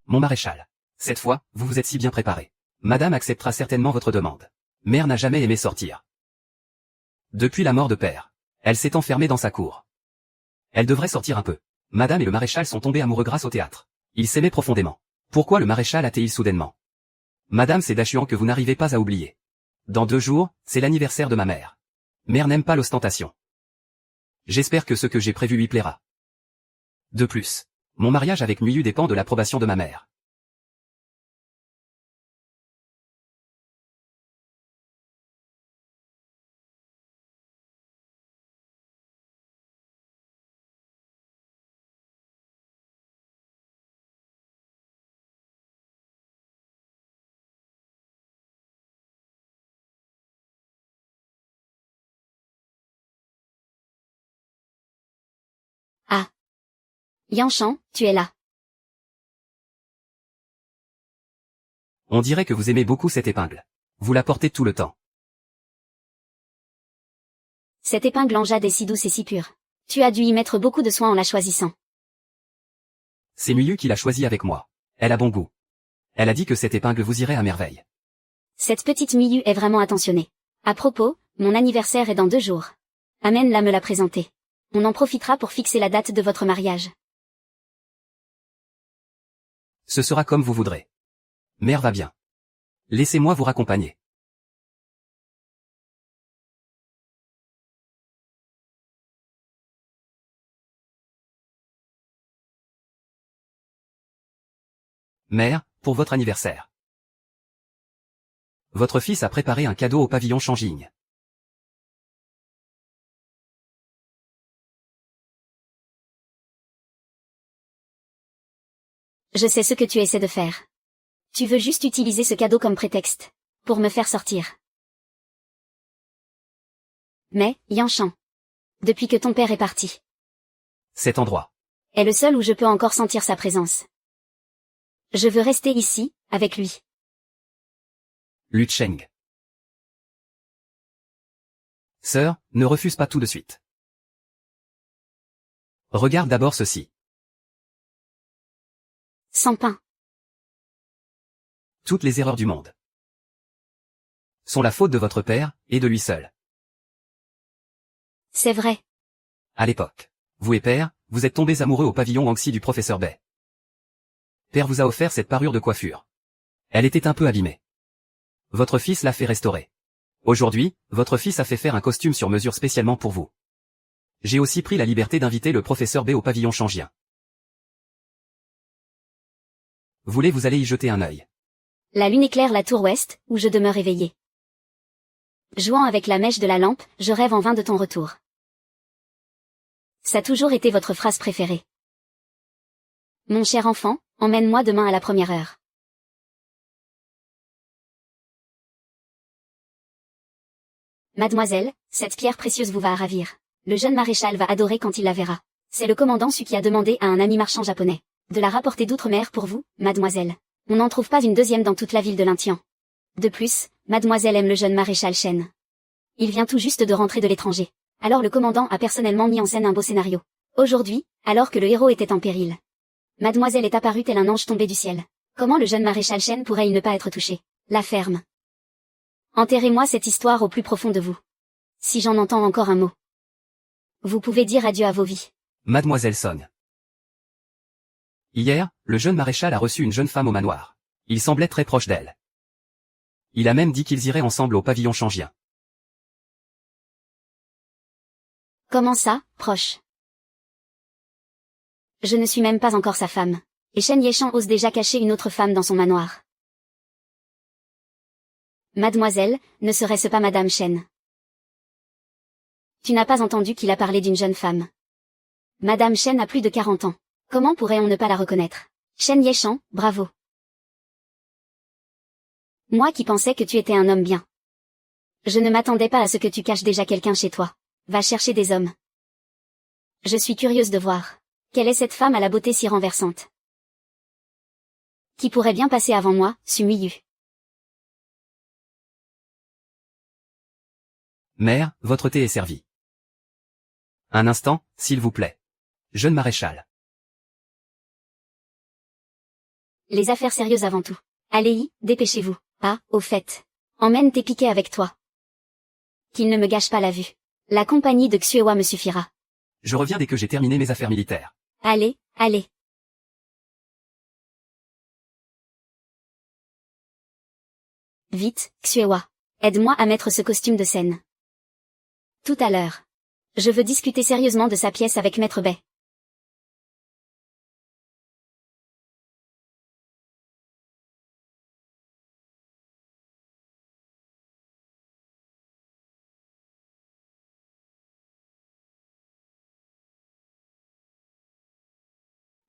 Mon maréchal. Cette fois, vous vous êtes si bien préparé. Madame acceptera certainement votre demande. Mère n'a jamais aimé sortir. Depuis la mort de père, elle s'est enfermée dans sa cour. Elle devrait sortir un peu. Madame et le maréchal sont tombés amoureux grâce au théâtre. Ils s'aimaient profondément. Pourquoi le maréchal a-t-il soudainement? Madame, c'est Dachuan que vous n'arrivez pas à oublier. Dans 2 jours, c'est l'anniversaire de ma mère. Mère n'aime pas l'ostentation. J'espère que ce que j'ai prévu lui plaira. De plus, mon mariage avec Muyu dépend de l'approbation de ma mère. Ah. Yanshan, tu es là. On dirait que vous aimez beaucoup cette épingle. Vous la portez tout le temps. Cette épingle en jade est si douce et si pure. Tu as dû y mettre beaucoup de soin en la choisissant. C'est Muyu qui l'a choisie avec moi. Elle a bon goût. Elle a dit que cette épingle vous irait à merveille. Cette petite Miyu est vraiment attentionnée. À propos, mon anniversaire est dans 2 jours. Amen me l'a présenté. On en profitera pour fixer la date de votre mariage. Ce sera comme vous voudrez. Mère va bien. Laissez-moi vous raccompagner. Mère, pour votre anniversaire. Votre fils a préparé un cadeau au pavillon Changjing. Je sais ce que tu essaies de faire. Tu veux juste utiliser ce cadeau comme prétexte. Pour me faire sortir. Mais, Yanshan. Depuis que ton père est parti. Cet endroit. Est le seul où je peux encore sentir sa présence. Je veux rester ici, avec lui. Lu Cheng. Sœur, ne refuse pas tout de suite. Regarde d'abord ceci. Sans pain. Toutes les erreurs du monde sont la faute de votre père, et de lui seul. C'est vrai. À l'époque, vous et père, vous êtes tombés amoureux au pavillon Wangxi du professeur Bai. Père vous a offert cette parure de coiffure. Elle était un peu abîmée. Votre fils l'a fait restaurer. Aujourd'hui, votre fils a fait faire un costume sur mesure spécialement pour vous. J'ai aussi pris la liberté d'inviter le professeur Bai au pavillon Changjien. Voulez-vous aller y jeter un œil? La lune éclaire la tour ouest, où je demeure éveillé. Jouant avec la mèche de la lampe, je rêve en vain de ton retour. Ça a toujours été votre phrase préférée. Mon cher enfant, emmène-moi demain à la première heure. Mademoiselle, cette pierre précieuse vous va ravir. Le jeune maréchal va adorer quand il la verra. C'est le commandant Su qui a demandé à un ami marchand japonais de la rapporter d'outre-mer pour vous, mademoiselle. On n'en trouve pas une deuxième dans toute la ville de Lintian. De plus, mademoiselle aime le jeune maréchal Shen. Il vient tout juste de rentrer de l'étranger. Alors le commandant a personnellement mis en scène un beau scénario. Aujourd'hui, alors que le héros était en péril, mademoiselle est apparue tel un ange tombé du ciel. Comment le jeune maréchal Shen pourrait-il ne pas être touché? La ferme. Enterrez-moi cette histoire au plus profond de vous. Si j'en entends encore un mot. Vous pouvez dire adieu à vos vies. Mademoiselle Song. Hier, le jeune maréchal a reçu une jeune femme au manoir. Il semblait très proche d'elle. Il a même dit qu'ils iraient ensemble au pavillon Changjien. Comment ça, proche? Je ne suis même pas encore sa femme. Et Shen Yeshan ose déjà cacher une autre femme dans son manoir. Mademoiselle, ne serait-ce pas Madame Shen? Tu n'as pas entendu qu'il a parlé d'une jeune femme. Madame Shen a plus de 40 ans. Comment pourrait-on ne pas la reconnaître? Shen Yeshan, bravo. Moi qui pensais que tu étais un homme bien. Je ne m'attendais pas à ce que tu caches déjà quelqu'un chez toi. Va chercher des hommes. Je suis curieuse de voir. Quelle est cette femme à la beauté si renversante? Qui pourrait bien passer avant moi, Su Miyu? Mère, votre thé est servi. Un instant, s'il vous plaît. Jeune maréchal. Les affaires sérieuses avant tout. Allez-y, dépêchez-vous. Ah, au fait. Emmène tes piquets avec toi. Qu'il ne me gâche pas la vue. La compagnie de Xuewa me suffira. Je reviens dès que j'ai terminé mes affaires militaires. Allez, allez. Vite, Xuewa. Aide-moi à mettre ce costume de scène. Tout à l'heure. Je veux discuter sérieusement de sa pièce avec Maître Bay.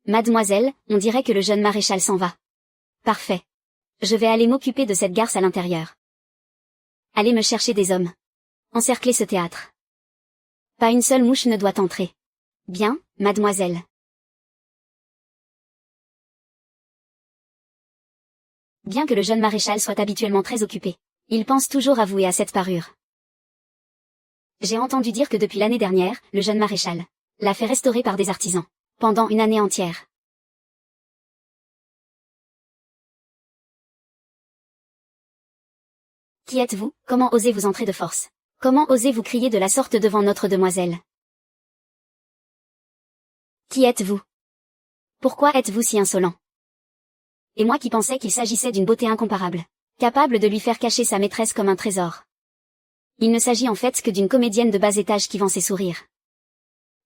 Mademoiselle, on dirait que le jeune maréchal s'en va. Parfait. Je vais aller m'occuper de cette garce à l'intérieur. Allez me chercher des hommes. Encerclez ce théâtre. Pas une seule mouche ne doit entrer. Bien, mademoiselle. Bien que le jeune maréchal soit habituellement très occupé, il pense toujours avouer à cette parure. J'ai entendu dire que depuis l'année dernière, le jeune maréchal l'a fait restaurer par des artisans, pendant une année entière. Qui êtes-vous? Comment osez-vous entrer de force? Comment osez-vous crier de la sorte devant notre demoiselle? Qui êtes-vous? Pourquoi êtes-vous si insolent? Et moi qui pensais qu'il s'agissait d'une beauté incomparable, capable de lui faire cacher sa maîtresse comme un trésor. Il ne s'agit en fait que d'une comédienne de bas étage qui vend ses sourires.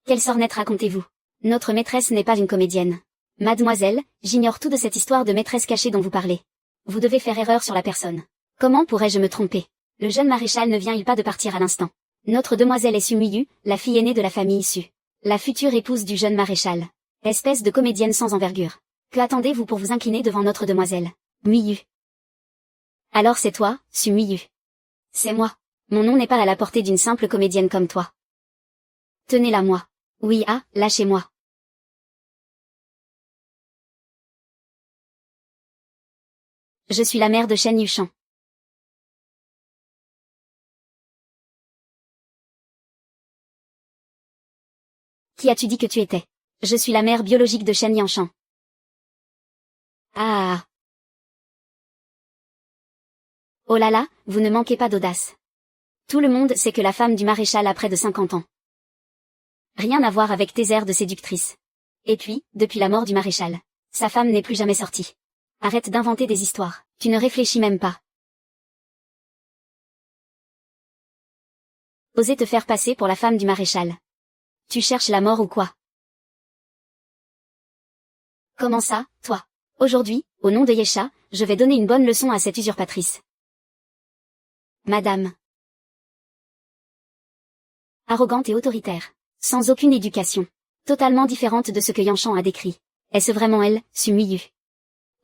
Quelle sornette racontez-vous? Notre maîtresse n'est pas une comédienne. Mademoiselle, j'ignore tout de cette histoire de maîtresse cachée dont vous parlez. Vous devez faire erreur sur la personne. Comment pourrais-je me tromper? Le jeune maréchal ne vient-il pas de partir à l'instant? Notre demoiselle est Sumuyu, la fille aînée de la famille Su. La future épouse du jeune maréchal. Espèce de comédienne sans envergure. Que attendez-vous pour vous incliner devant notre demoiselle? Muyu. Alors c'est toi, Sumuyu. C'est moi. Mon nom n'est pas à la portée d'une simple comédienne comme toi. Tenez-la moi. Oui, ah, lâchez-moi. Je suis la mère de Shen Yushan. Qui as-tu dit que tu étais? Je suis la mère biologique de Shen Yanshan. Ah. Oh là là, vous ne manquez pas d'audace. Tout le monde sait que la femme du maréchal a près de 50 ans. Rien à voir avec tes airs de séductrice. Et puis, depuis la mort du maréchal, sa femme n'est plus jamais sortie. Arrête d'inventer des histoires, tu ne réfléchis même pas. Oser te faire passer pour la femme du maréchal. Tu cherches la mort ou quoi? Comment ça, toi? Aujourd'hui, au nom de Yesha, je vais donner une bonne leçon à cette usurpatrice. Madame. Arrogante et autoritaire. Sans aucune éducation. Totalement différente de ce que Yanshan a décrit. Est-ce vraiment elle, Sumuyu?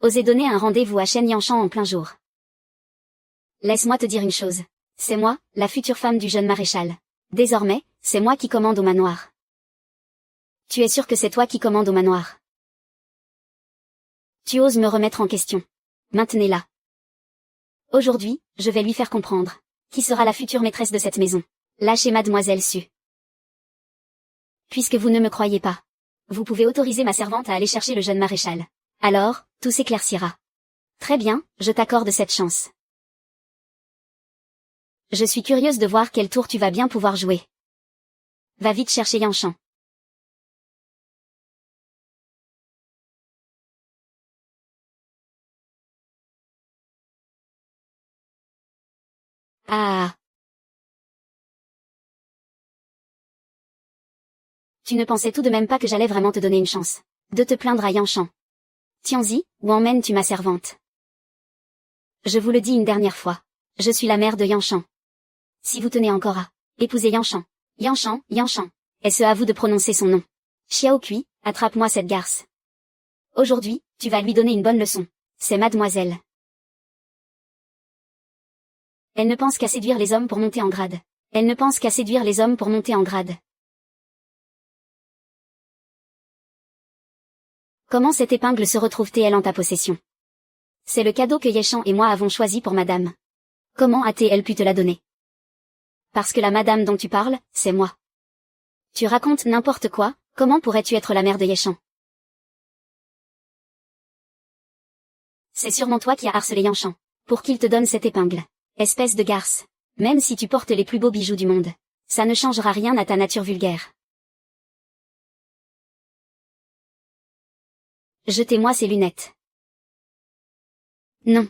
Oser donner un rendez-vous à Shen Yanshan en plein jour. Laisse-moi te dire une chose. C'est moi, la future femme du jeune maréchal. Désormais, c'est moi qui commande au manoir. Tu es sûr que c'est toi qui commandes au manoir? Tu oses me remettre en question. Maintenez-la. Aujourd'hui, je vais lui faire comprendre. Qui sera la future maîtresse de cette maison? Lâchez mademoiselle Su. Puisque vous ne me croyez pas, vous pouvez autoriser ma servante à aller chercher le jeune maréchal. Alors, tout s'éclaircira. Très bien, je t'accorde cette chance. Je suis curieuse de voir quel tour tu vas bien pouvoir jouer. Va vite chercher Yanshan. Ah. Tu ne pensais tout de même pas que j'allais vraiment te donner une chance de te plaindre à Yanshan. Tiens-y, où emmènes-tu ma servante? Je vous le dis une dernière fois. Je suis la mère de Yanshan. Si vous tenez encore à épouser Yanshan, Yanshan, est-ce à vous de prononcer son nom? Xiaokui, attrape-moi cette garce. Aujourd'hui, tu vas lui donner une bonne leçon. C'est mademoiselle. Elle ne pense qu'à séduire les hommes pour monter en grade. Elle ne pense qu'à séduire les hommes pour monter en grade. Comment cette épingle se retrouve-t-elle en ta possession? C'est le cadeau que Yeshan et moi avons choisi pour madame. Comment a-t-elle pu te la donner? Parce que la madame dont tu parles, c'est moi. Tu racontes n'importe quoi, comment pourrais-tu être la mère de Yeshan? C'est sûrement toi qui as harcelé Yanchan. Pour qu'il te donne cette épingle. Espèce de garce. Même si tu portes les plus beaux bijoux du monde. Ça ne changera rien à ta nature vulgaire. Jetez-moi ces lunettes. Non.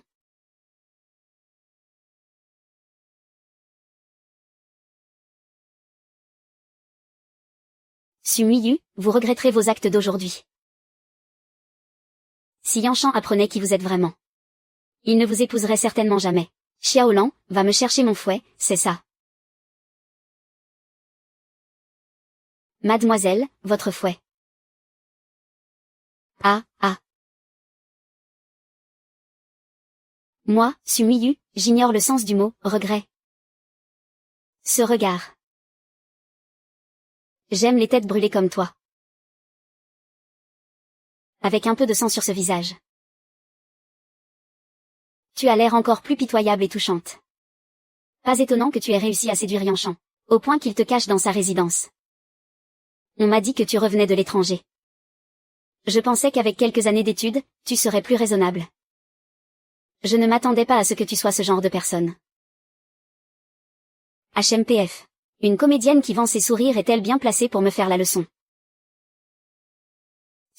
Sumiyu, vous regretterez vos actes d'aujourd'hui. Si Yanchan apprenait qui vous êtes vraiment. Il ne vous épouserait certainement jamais. Xiaolan, va me chercher mon fouet, c'est ça. Mademoiselle, votre fouet. Ah, ah. Moi, Sumiyu, j'ignore le sens du mot, regret. Ce regard. J'aime les têtes brûlées comme toi. Avec un peu de sang sur ce visage. Tu as l'air encore plus pitoyable et touchante. Pas étonnant que tu aies réussi à séduire Yanchan, au point qu'il te cache dans sa résidence. On m'a dit que tu revenais de l'étranger. Je pensais qu'avec quelques années d'études, tu serais plus raisonnable. Je ne m'attendais pas à ce que tu sois ce genre de personne. HMPF. Une comédienne qui vend ses sourires est-elle bien placée pour me faire la leçon?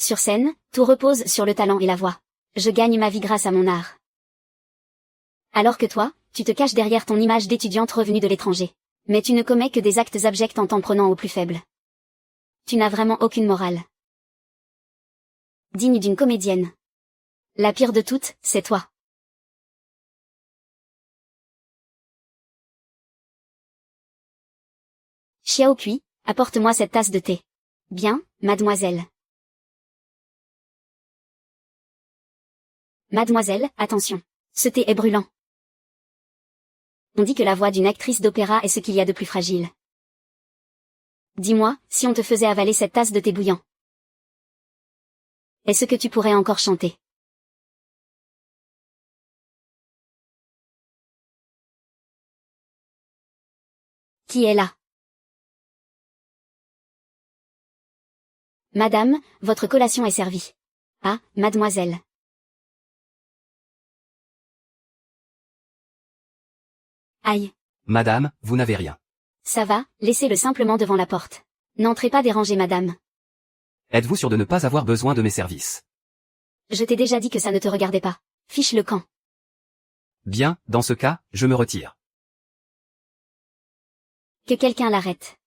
Sur scène, tout repose sur le talent et la voix. Je gagne ma vie grâce à mon art. Alors que toi, tu te caches derrière ton image d'étudiante revenue de l'étranger. Mais tu ne commets que des actes abjects en t'en prenant aux plus faibles. Tu n'as vraiment aucune morale. Digne d'une comédienne. La pire de toutes, c'est toi. Xiao Kui, apporte-moi cette tasse de thé. Bien, mademoiselle. Mademoiselle, attention. Ce thé est brûlant. On dit que la voix d'une actrice d'opéra est ce qu'il y a de plus fragile. Dis-moi, si on te faisait avaler cette tasse de thé bouillant. Est-ce que tu pourrais encore chanter? Qui est là? Madame, votre collation est servie. Ah, mademoiselle. Aïe. Madame, vous n'avez rien. Ça va, laissez-le simplement devant la porte. N'entrez pas déranger madame. Êtes-vous sûr de ne pas avoir besoin de mes services? Je t'ai déjà dit que ça ne te regardait pas. Fiche le camp. Bien, dans ce cas, je me retire. Que quelqu'un l'arrête.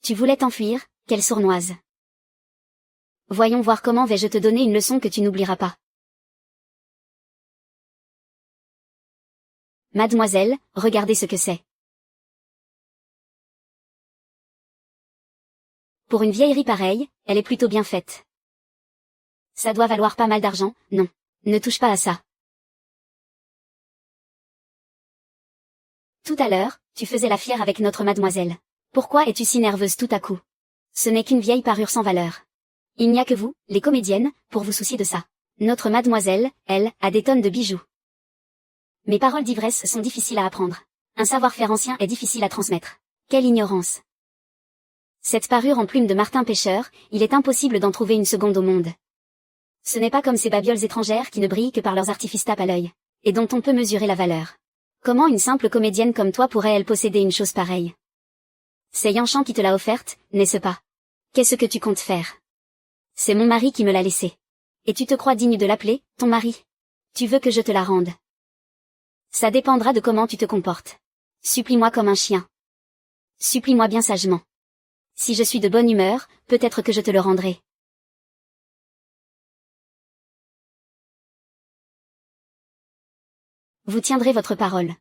Tu voulais t'enfuir, quelle sournoise. Voyons voir comment vais-je te donner une leçon que tu n'oublieras pas. Mademoiselle, regardez ce que c'est. Pour une vieillerie pareille, elle est plutôt bien faite. Ça doit valoir pas mal d'argent, non. Ne touche pas à ça. Tout à l'heure, tu faisais la fière avec notre mademoiselle. Pourquoi es-tu si nerveuse tout à coup? Ce n'est qu'une vieille parure sans valeur. Il n'y a que vous, les comédiennes, pour vous soucier de ça. Notre mademoiselle, elle, a des tonnes de bijoux. Mes paroles d'ivresse sont difficiles à apprendre. Un savoir-faire ancien est difficile à transmettre. Quelle ignorance. Cette parure en plume de Martin Pêcheur, il est impossible d'en trouver une seconde au monde. Ce n'est pas comme ces babioles étrangères qui ne brillent que par leurs artifices tape à l'œil, et dont on peut mesurer la valeur. Comment une simple comédienne comme toi pourrait-elle posséder une chose pareille? C'est Yanchan qui te l'a offerte, n'est-ce pas? Qu'est-ce que tu comptes faire? C'est mon mari qui me l'a laissée. Et tu te crois digne de l'appeler, ton mari? Tu veux que je te la rende? Ça dépendra de comment tu te comportes. Supplie-moi comme un chien. Supplie-moi bien sagement. Si je suis de bonne humeur, peut-être que je te le rendrai. Vous tiendrez votre parole.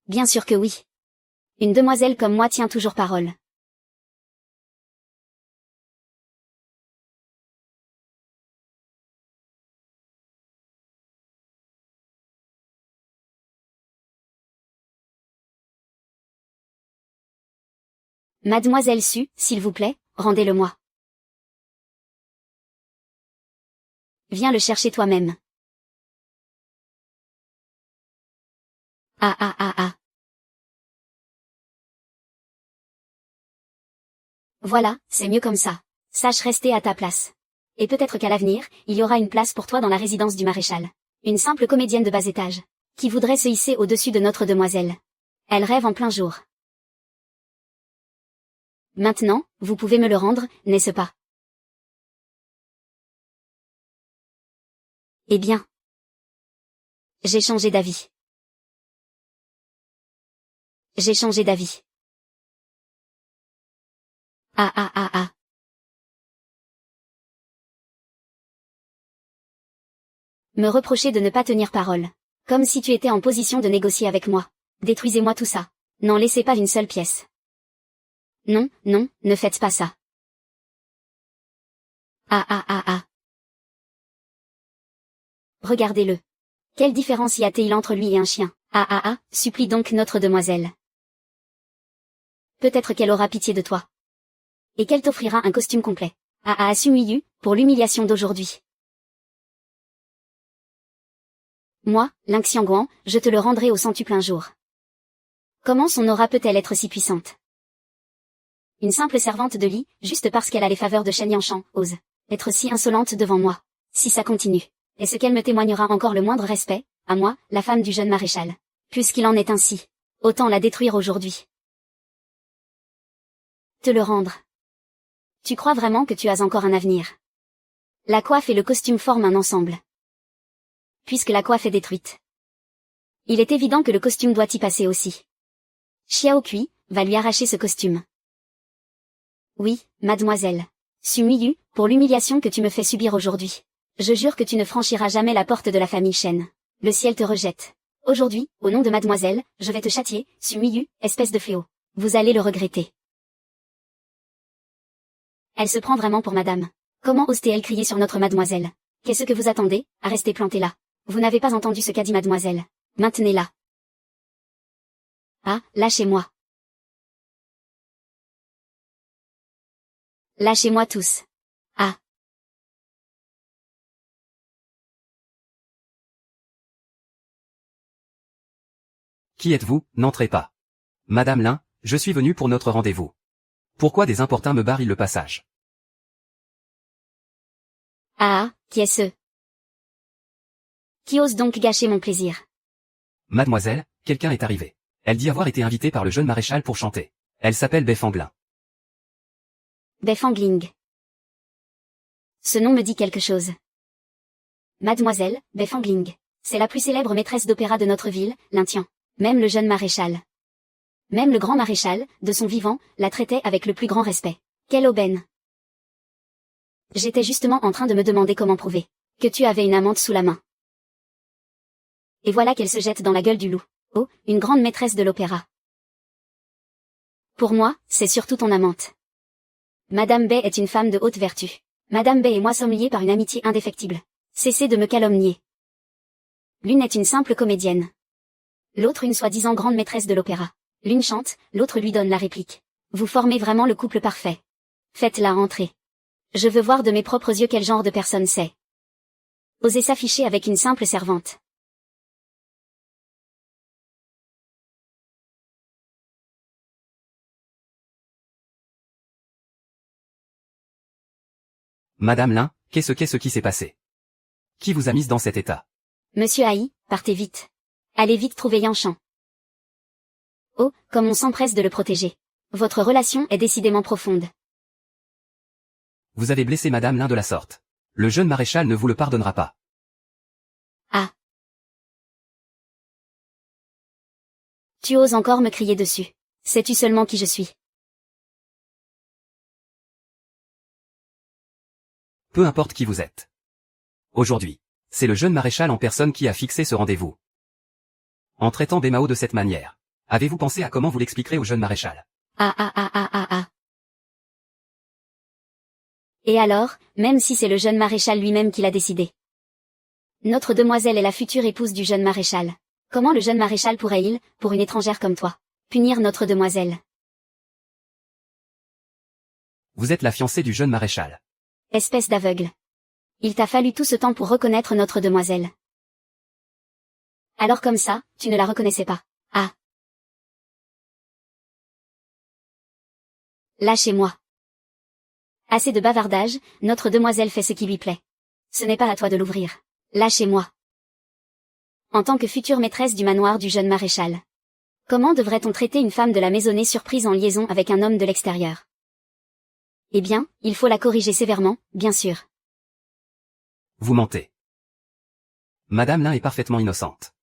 Bien sûr que oui. Une demoiselle comme moi tient toujours parole. Mademoiselle Su, s'il vous plaît, rendez-le-moi. Viens le chercher toi-même. Ah ah ah ah. Voilà, c'est mieux comme ça. Sache rester à ta place. Et peut-être qu'à l'avenir, il y aura une place pour toi dans la résidence du maréchal. Une simple comédienne de bas étage, qui voudrait se hisser au-dessus de notre demoiselle. Elle rêve en plein jour. Maintenant, vous pouvez me le rendre, n'est-ce pas? Eh bien. J'ai changé d'avis. J'ai changé d'avis. Ah ah ah ah. Me reprocher de ne pas tenir parole. Comme si tu étais en position de négocier avec moi. Détruisez-moi tout ça. N'en laissez pas une seule pièce. Non, non, ne faites pas ça. Ah ah ah ah. Regardez-le. Quelle différence y a-t-il entre lui et un chien? Ah ah ah, supplie donc notre demoiselle. Peut-être qu'elle aura pitié de toi. Et qu'elle t'offrira un costume complet. Ah ah ah, Sumuyu, pour l'humiliation d'aujourd'hui. Moi, Lin Xiangguan, je te le rendrai au centuple un jour. Comment son aura peut-elle être si puissante? Une simple servante de lit, juste parce qu'elle a les faveurs de Shen Yanshan, ose être si insolente devant moi. Si ça continue, est-ce qu'elle me témoignera encore le moindre respect, à moi, la femme du jeune maréchal? Puisqu'il en est ainsi, autant la détruire aujourd'hui. Te le rendre. Tu crois vraiment que tu as encore un avenir? La coiffe et le costume forment un ensemble. Puisque la coiffe est détruite, il est évident que le costume doit y passer aussi. Xiao Kui va lui arracher ce costume. Oui, mademoiselle. Sumuyu, pour l'humiliation que tu me fais subir aujourd'hui. Je jure que tu ne franchiras jamais la porte de la famille Shen. Le ciel te rejette. Aujourd'hui, au nom de mademoiselle, je vais te châtier, Sumuyu, espèce de fléau. Vous allez le regretter. Elle se prend vraiment pour madame. Comment ose-t-elle crier sur notre mademoiselle? Qu'est-ce que vous attendez, à rester planté là? Vous n'avez pas entendu ce qu'a dit mademoiselle. Maintenez-la. Ah, lâchez-moi. Lâchez-moi tous. Ah. Qui êtes-vous? N'entrez pas. Madame Lin, je suis venu pour notre rendez-vous. Pourquoi des importuns me barrent le passage? Ah, qui est-ce? Qui ose donc gâcher mon plaisir? Mademoiselle, quelqu'un est arrivé. Elle dit avoir été invitée par le jeune maréchal pour chanter. Elle s'appelle Befangling. Befangling. Ce nom me dit quelque chose. Mademoiselle, Befangling. C'est la plus célèbre maîtresse d'opéra de notre ville, Lintian. Même le jeune maréchal. Même le grand maréchal, de son vivant, la traitait avec le plus grand respect. Quelle aubaine! J'étais justement en train de me demander comment prouver que tu avais une amante sous la main. Et voilà qu'elle se jette dans la gueule du loup. Oh, une grande maîtresse de l'opéra. Pour moi, c'est surtout ton amante. Madame Bay est une femme de haute vertu. Madame Bay et moi sommes liés par une amitié indéfectible. Cessez de me calomnier. L'une est une simple comédienne. L'autre une soi-disant grande maîtresse de l'opéra. L'une chante, l'autre lui donne la réplique. Vous formez vraiment le couple parfait. Faites-la entrer. Je veux voir de mes propres yeux quel genre de personne c'est. Oser s'afficher avec une simple servante. Madame Lin, qu'est-ce qui s'est passé? Qui vous a mise dans cet état? Monsieur Haï, partez vite. Allez vite trouver Yanshan. Oh, comme on s'empresse de le protéger. Votre relation est décidément profonde. Vous avez blessé Madame Lin de la sorte. Le jeune maréchal ne vous le pardonnera pas. Ah. Tu oses encore me crier dessus. Sais-tu seulement qui je suis? Peu importe qui vous êtes. Aujourd'hui, c'est le jeune maréchal en personne qui a fixé ce rendez-vous. En traitant Bemao de cette manière, avez-vous pensé à comment vous l'expliquerez au jeune maréchal? Ah ah ah ah ah ah. Et alors, même si c'est le jeune maréchal lui-même qui l'a décidé. Notre demoiselle est la future épouse du jeune maréchal. Comment le jeune maréchal pourrait-il, pour une étrangère comme toi, punir notre demoiselle? Vous êtes la fiancée du jeune maréchal. Espèce d'aveugle. Il t'a fallu tout ce temps pour reconnaître notre demoiselle. Alors comme ça, tu ne la reconnaissais pas. Ah. Lâchez-moi. Assez de bavardage, notre demoiselle fait ce qui lui plaît. Ce n'est pas à toi de l'ouvrir. Lâchez-moi. En tant que future maîtresse du manoir du jeune maréchal. Comment devrait-on traiter une femme de la maisonnée surprise en liaison avec un homme de l'extérieur? Eh bien, il faut la corriger sévèrement, bien sûr. Vous mentez. Madame Lin est parfaitement innocente.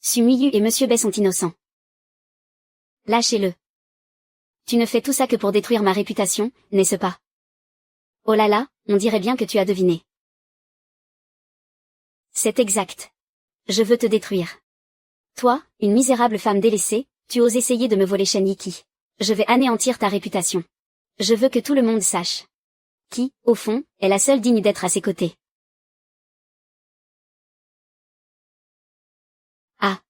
Su Miyu et Monsieur Bai sont innocents. Lâchez-le. Tu ne fais tout ça que pour détruire ma réputation, n'est-ce pas? Oh là là, on dirait bien que tu as deviné. C'est exact. Je veux te détruire. Toi, une misérable femme délaissée, tu oses essayer de me voler Shen Yiki. Je vais anéantir ta réputation. Je veux que tout le monde sache. Qui, au fond, est la seule digne d'être à ses côtés. Ah.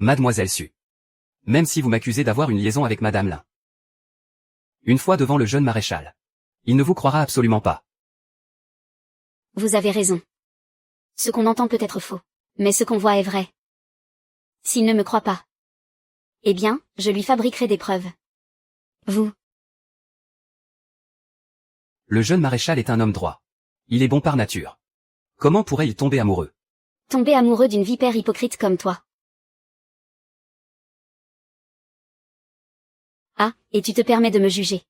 Mademoiselle Su. Même si vous m'accusez d'avoir une liaison avec Madame Lin. Une fois devant le jeune maréchal. Il ne vous croira absolument pas. Vous avez raison. Ce qu'on entend peut être faux. Mais ce qu'on voit est vrai. S'il ne me croit pas. Eh bien, je lui fabriquerai des preuves. Vous. Le jeune maréchal est un homme droit. Il est bon par nature. Comment pourrait-il tomber amoureux? Tomber amoureux d'une vipère hypocrite comme toi. Ah, et tu te permets de me juger.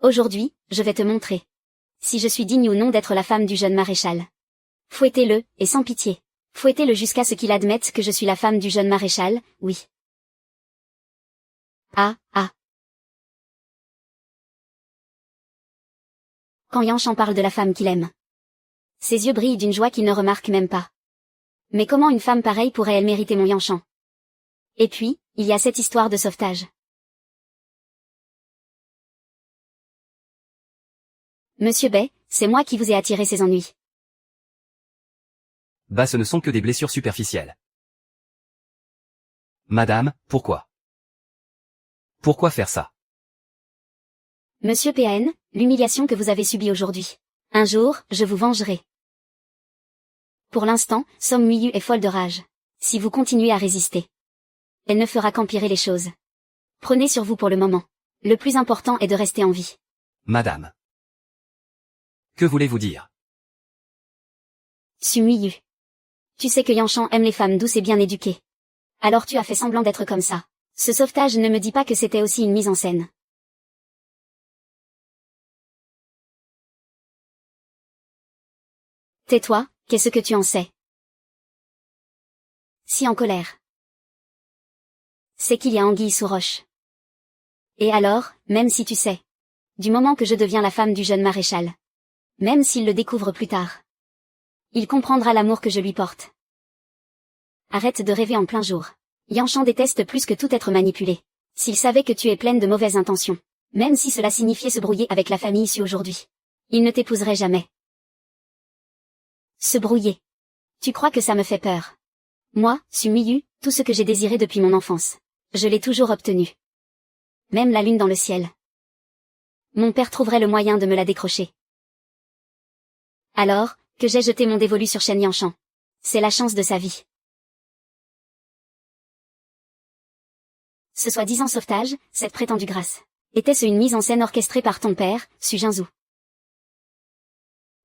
Aujourd'hui, je vais te montrer. Si je suis digne ou non d'être la femme du jeune maréchal. Fouettez-le, et sans pitié. Fouettez-le jusqu'à ce qu'il admette que je suis la femme du jeune maréchal, oui. Ah, ah. Quand Yanchan parle de la femme qu'il aime. Ses yeux brillent d'une joie qu'il ne remarque même pas. Mais comment une femme pareille pourrait-elle mériter mon Yanchan? Et puis, il y a cette histoire de sauvetage. Monsieur Bai, c'est moi qui vous ai attiré ces ennuis. Bah, ce ne sont que des blessures superficielles. Madame, pourquoi? Pourquoi faire ça? Monsieur PAN, l'humiliation que vous avez subie aujourd'hui. Un jour, je vous vengerai. Pour l'instant, Som Miyu est folle de rage. Si vous continuez à résister, elle ne fera qu'empirer les choses. Prenez sur vous pour le moment. Le plus important est de rester en vie. Madame. Que voulez-vous dire? Su Miyu. Tu sais que Yanchan aime les femmes douces et bien éduquées. Alors tu as fait semblant d'être comme ça. Ce sauvetage ne me dit pas que c'était aussi une mise en scène. Tais-toi, qu'est-ce que tu en sais? Si en colère. C'est qu'il y a anguille sous roche. Et alors, même si tu sais. Du moment que je deviens la femme du jeune maréchal. Même s'il le découvre plus tard. Il comprendra l'amour que je lui porte. Arrête de rêver en plein jour. Yanchan déteste plus que tout être manipulé. S'il savait que tu es pleine de mauvaises intentions, même si cela signifiait se brouiller avec la famille issue aujourd'hui, il ne t'épouserait jamais. Se brouiller. Tu crois que ça me fait peur? Moi, Su Miyu, tout ce que j'ai désiré depuis mon enfance. Je l'ai toujours obtenu. Même la lune dans le ciel. Mon père trouverait le moyen de me la décrocher. Alors, que j'ai jeté mon dévolu sur Shen Yanchan. C'est la chance de sa vie. Ce soi-disant sauvetage, cette prétendue grâce. Était-ce une mise en scène orchestrée par ton père, Su Jinzhu?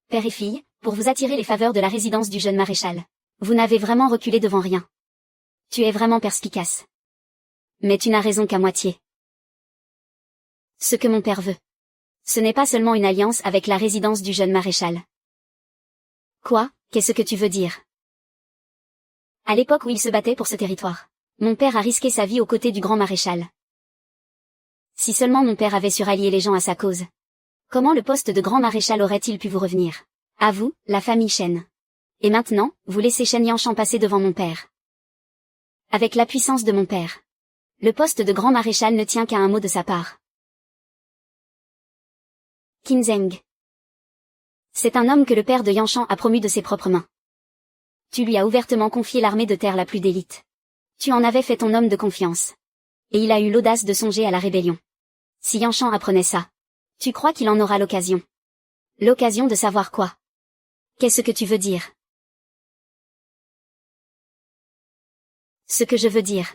Père et fille, pour vous attirer les faveurs de la résidence du jeune maréchal. Vous n'avez vraiment reculé devant rien. Tu es vraiment perspicace. Mais tu n'as raison qu'à moitié. Ce que mon père veut. Ce n'est pas seulement une alliance avec la résidence du jeune maréchal. Quoi, qu'est-ce que tu veux dire? À l'époque où il se battait pour ce territoire, mon père a risqué sa vie aux côtés du grand maréchal. Si seulement mon père avait su rallier les gens à sa cause. Comment le poste de grand maréchal aurait-il pu vous revenir? À vous, la famille Shen. Et maintenant, vous laissez Shen Yanchan passer devant mon père. Avec la puissance de mon père. Le poste de grand maréchal ne tient qu'à un mot de sa part. Qin Zheng. C'est un homme que le père de Yanchan a promu de ses propres mains. Tu lui as ouvertement confié l'armée de terre la plus d'élite. Tu en avais fait ton homme de confiance. Et il a eu l'audace de songer à la rébellion. Si Yanchan apprenait ça, tu crois qu'il en aura l'occasion? L'occasion de savoir quoi? Qu'est-ce que tu veux dire? Ce que je veux dire.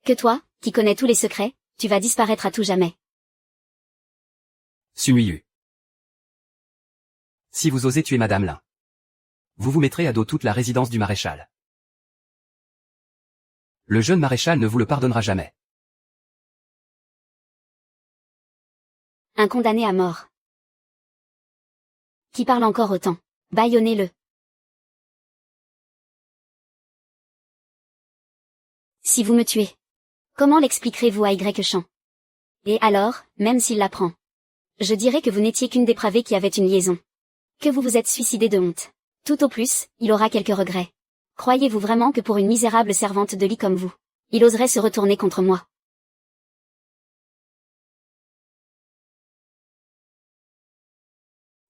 Que toi, qui connais tous les secrets, tu vas disparaître à tout jamais. Sunuyu. Si vous osez tuer Madame Lin, vous vous mettrez à dos toute la résidence du maréchal. Le jeune maréchal ne vous le pardonnera jamais. Un condamné à mort. Qui parle encore autant. Bâillonnez-le. Si vous me tuez, comment l'expliquerez-vous à Y-Champ? Et alors, même s'il l'apprend, je dirais que vous n'étiez qu'une dépravée qui avait une liaison. Que vous vous êtes suicidé de honte. Tout au plus, il aura quelques regrets. Croyez-vous vraiment que pour une misérable servante de lit comme vous, il oserait se retourner contre moi?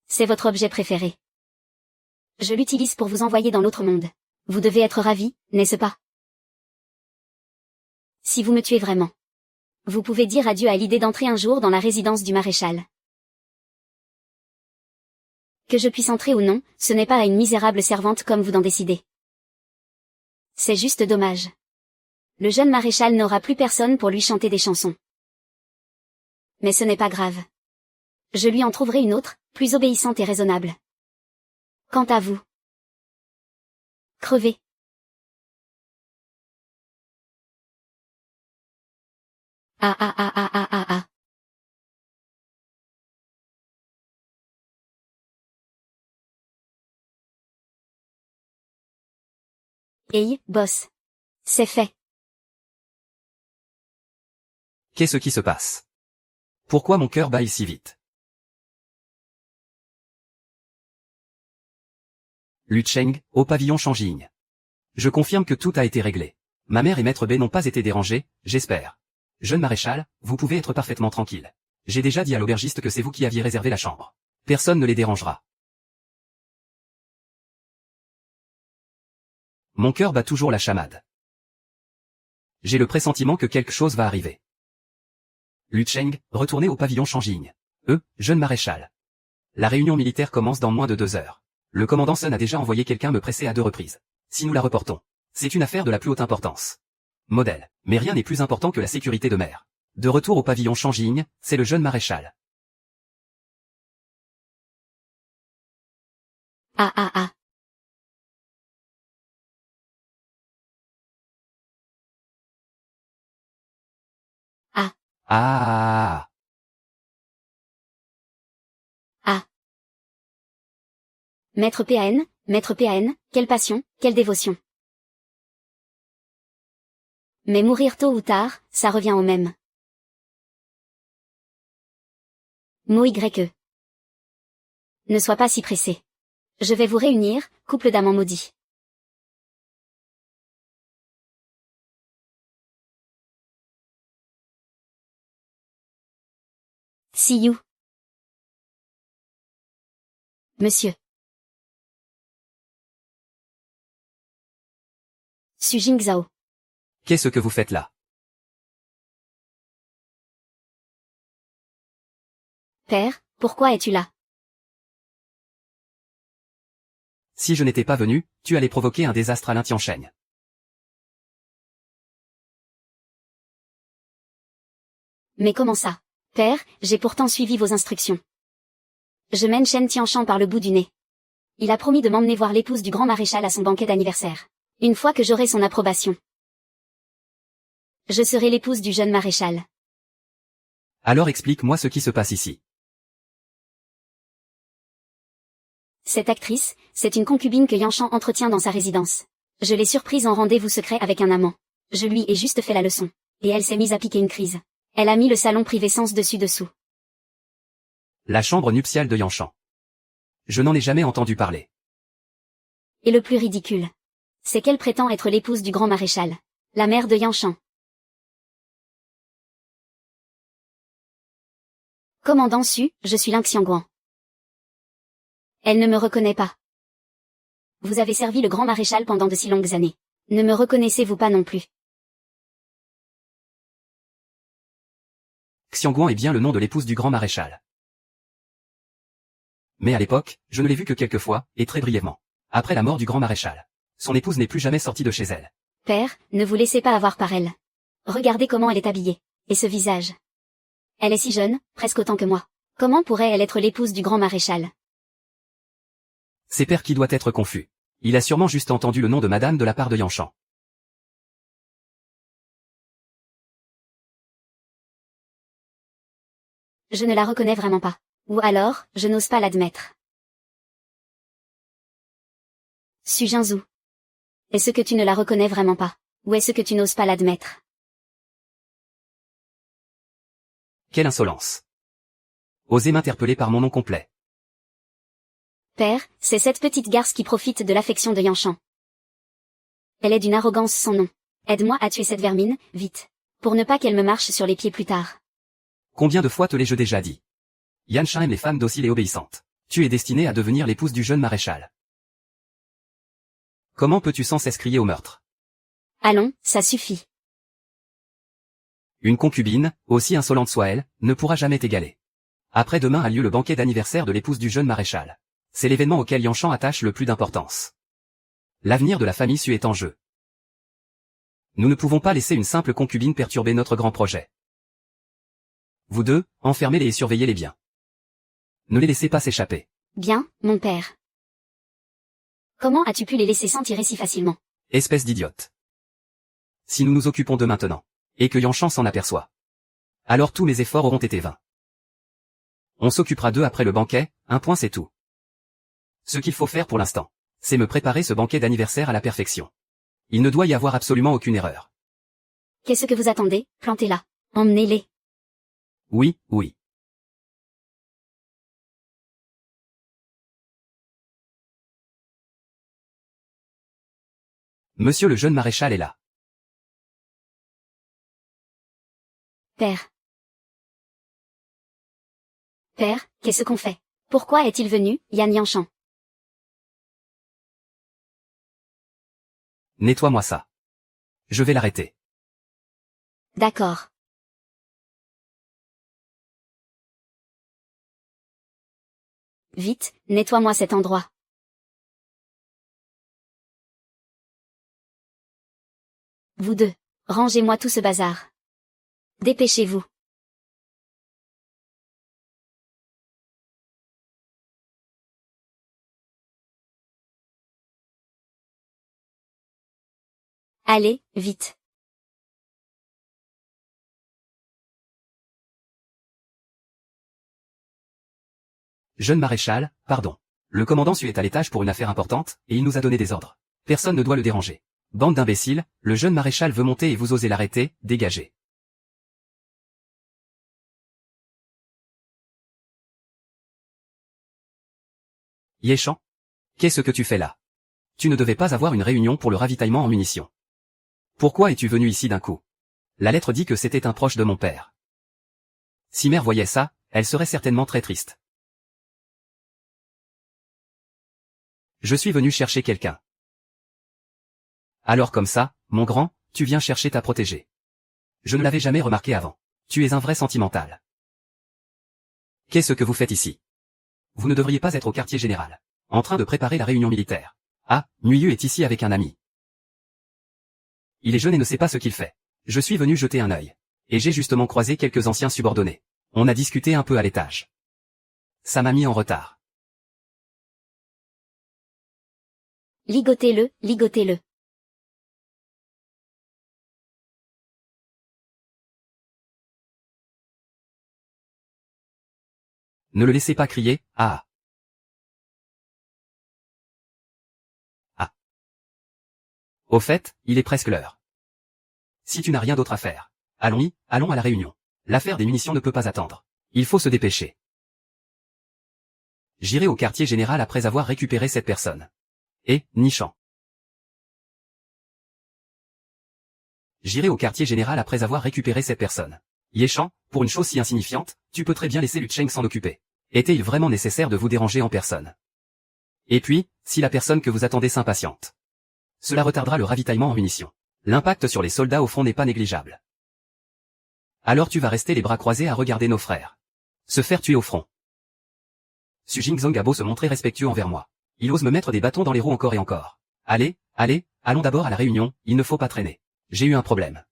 C'est votre objet préféré. Je l'utilise pour vous envoyer dans l'autre monde. Vous devez être ravi, n'est-ce pas? Si vous me tuez vraiment, vous pouvez dire adieu à l'idée d'entrer un jour dans la résidence du maréchal. Que je puisse entrer ou non, ce n'est pas à une misérable servante comme vous d'en décider. C'est juste dommage. Le jeune maréchal n'aura plus personne pour lui chanter des chansons. Mais ce n'est pas grave. Je lui en trouverai une autre, plus obéissante et raisonnable. Quant à vous, crevez. Ah ah ah ah ah ah ah. Hey, boss. C'est fait. Qu'est-ce qui se passe? Pourquoi mon cœur bat si vite? Lu Cheng, au pavillon Changjing. Je confirme que tout a été réglé. Ma mère et Maître B n'ont pas été dérangés, j'espère. Jeune maréchal, vous pouvez être parfaitement tranquille. J'ai déjà dit à l'aubergiste que c'est vous qui aviez réservé la chambre. Personne ne les dérangera. Mon cœur bat toujours la chamade. J'ai le pressentiment que quelque chose va arriver. Lu Cheng, retournez au pavillon Changjing. Jeune maréchal. La réunion militaire commence dans moins de 2 heures. Le commandant Sun a déjà envoyé quelqu'un me presser à 2 reprises. Si nous la reportons, c'est une affaire de la plus haute importance. Modèle. Mais rien n'est plus important que la sécurité de mer. De retour au pavillon Changjing, c'est le jeune maréchal. Ah ah ah. Ah. Ah. Ah. Maître PAN, quelle passion, quelle dévotion. Mais mourir tôt ou tard, ça revient au même. MOYE. Ne sois pas si pressé. Je vais vous réunir, couple d'amants maudits. See you. Monsieur. Su Jingzhao. Qu'est-ce que vous faites là? Père, pourquoi es-tu là? Si je n'étais pas venu, tu allais provoquer un désastre à l'Intiancheng. Mais comment ça? Père, j'ai pourtant suivi vos instructions. Je mène Shen Tianshan par le bout du nez. Il a promis de m'emmener voir l'épouse du grand maréchal à son banquet d'anniversaire. Une fois que j'aurai son approbation, je serai l'épouse du jeune maréchal. Alors explique-moi ce qui se passe ici. Cette actrice, c'est une concubine que Yanshan entretient dans sa résidence. Je l'ai surprise en rendez-vous secret avec un amant. Je lui ai juste fait la leçon. Et elle s'est mise à piquer une crise. Elle a mis le salon privé sens dessus-dessous. La chambre nuptiale de Yanshan. Je n'en ai jamais entendu parler. Et le plus ridicule, c'est qu'elle prétend être l'épouse du grand maréchal. La mère de Yanshan. Commandant Su, je suis Ling Xiangguan. Elle ne me reconnaît pas. Vous avez servi le grand maréchal pendant de si longues années. Ne me reconnaissez-vous pas non plus? Xiangguan est bien le nom de l'épouse du grand maréchal. Mais à l'époque, je ne l'ai vue que quelques fois, et très brièvement. Après la mort du grand maréchal. Son épouse n'est plus jamais sortie de chez elle. Père, ne vous laissez pas avoir par elle. Regardez comment elle est habillée. Et ce visage. Elle est si jeune, presque autant que moi. Comment pourrait-elle être l'épouse du grand maréchal? C'est Père qui doit être confus. Il a sûrement juste entendu le nom de madame de la part de Yanchan. Je ne la reconnais vraiment pas. Ou alors, je n'ose pas l'admettre. Su Jinzhou. Est-ce que tu ne la reconnais vraiment pas? Ou est-ce que tu n'oses pas l'admettre? Quelle insolence. Osez m'interpeller par mon nom complet. Père, c'est cette petite garce qui profite de l'affection de Yanchan. Elle est d'une arrogance sans nom. Aide-moi à tuer cette vermine, vite. Pour ne pas qu'elle me marche sur les pieds plus tard. Combien de fois te l'ai-je déjà dit? Yanchan aime les femmes dociles et obéissantes. Tu es destinée à devenir l'épouse du jeune maréchal. Comment peux-tu sans cesse crier au meurtre? Allons, ça suffit. Une concubine, aussi insolente soit-elle, ne pourra jamais t'égaler. Après-demain a lieu le banquet d'anniversaire de l'épouse du jeune maréchal. C'est l'événement auquel Yanchan attache le plus d'importance. L'avenir de la famille Su est en jeu. Nous ne pouvons pas laisser une simple concubine perturber notre grand projet. Vous deux, enfermez-les et surveillez-les bien. Ne les laissez pas s'échapper. Bien, mon père. Comment as-tu pu les laisser s'en tirer si facilement? Espèce d'idiote. Si nous nous occupons d'eux maintenant, et que Yanchan s'en aperçoit, alors tous mes efforts auront été vains. On s'occupera d'eux après le banquet, un point c'est tout. Ce qu'il faut faire pour l'instant, c'est me préparer ce banquet d'anniversaire à la perfection. Il ne doit y avoir absolument aucune erreur. Qu'est-ce que vous attendez? Plantez-la. Emmenez-les. Oui, oui. Monsieur le jeune maréchal est là. Père. Père, qu'est-ce qu'on fait? Pourquoi est-il venu, Yan Yanchan? Nettoie-moi ça. Je vais l'arrêter. D'accord. Vite, nettoie-moi cet endroit. Vous deux, rangez-moi tout ce bazar. Dépêchez-vous. Allez, vite. Jeune maréchal, pardon. Le commandant Su est à l'étage pour une affaire importante, et il nous a donné des ordres. Personne ne doit le déranger. Bande d'imbéciles, le jeune maréchal veut monter et vous osez l'arrêter, dégagez. Yanchan? Qu'est-ce que tu fais là? Tu ne devais pas avoir une réunion pour le ravitaillement en munitions. Pourquoi es-tu venu ici d'un coup? La lettre dit que c'était un proche de mon père. Si mère voyait ça, elle serait certainement très triste. Je suis venu chercher quelqu'un. Alors comme ça, mon grand, tu viens chercher ta protégée. Je ne l'avais jamais remarqué avant. Tu es un vrai sentimental. Qu'est-ce que vous faites ici? Vous ne devriez pas être au quartier général, en train de préparer la réunion militaire. Ah, Nuiyu est ici avec un ami. Il est jeune et ne sait pas ce qu'il fait. Je suis venu jeter un œil. Et j'ai justement croisé quelques anciens subordonnés. On a discuté un peu à l'étage. Ça m'a mis en retard. Ligotez-le, ligotez-le. Ne le laissez pas crier, ah. Ah. Au fait, il est presque l'heure. Si tu n'as rien d'autre à faire, allons-y, allons à la réunion. L'affaire des munitions ne peut pas attendre. Il faut se dépêcher. J'irai au quartier général après avoir récupéré cette personne. Et, Nishan. J'irai au quartier général après avoir récupéré cette personne. Yanchan, pour une chose si insignifiante, tu peux très bien laisser Lu Cheng s'en occuper. Était-il vraiment nécessaire de vous déranger en personne? Et puis, si la personne que vous attendez s'impatiente, cela retardera le ravitaillement en munitions. L'impact sur les soldats au front n'est pas négligeable. Alors tu vas rester les bras croisés à regarder nos frères se faire tuer au front. Su Jingzong a beau se montrer respectueux envers moi. Il ose me mettre des bâtons dans les roues encore et encore. Allez, allez, Allons d'abord à la réunion, il ne faut pas traîner. J'ai eu un problème.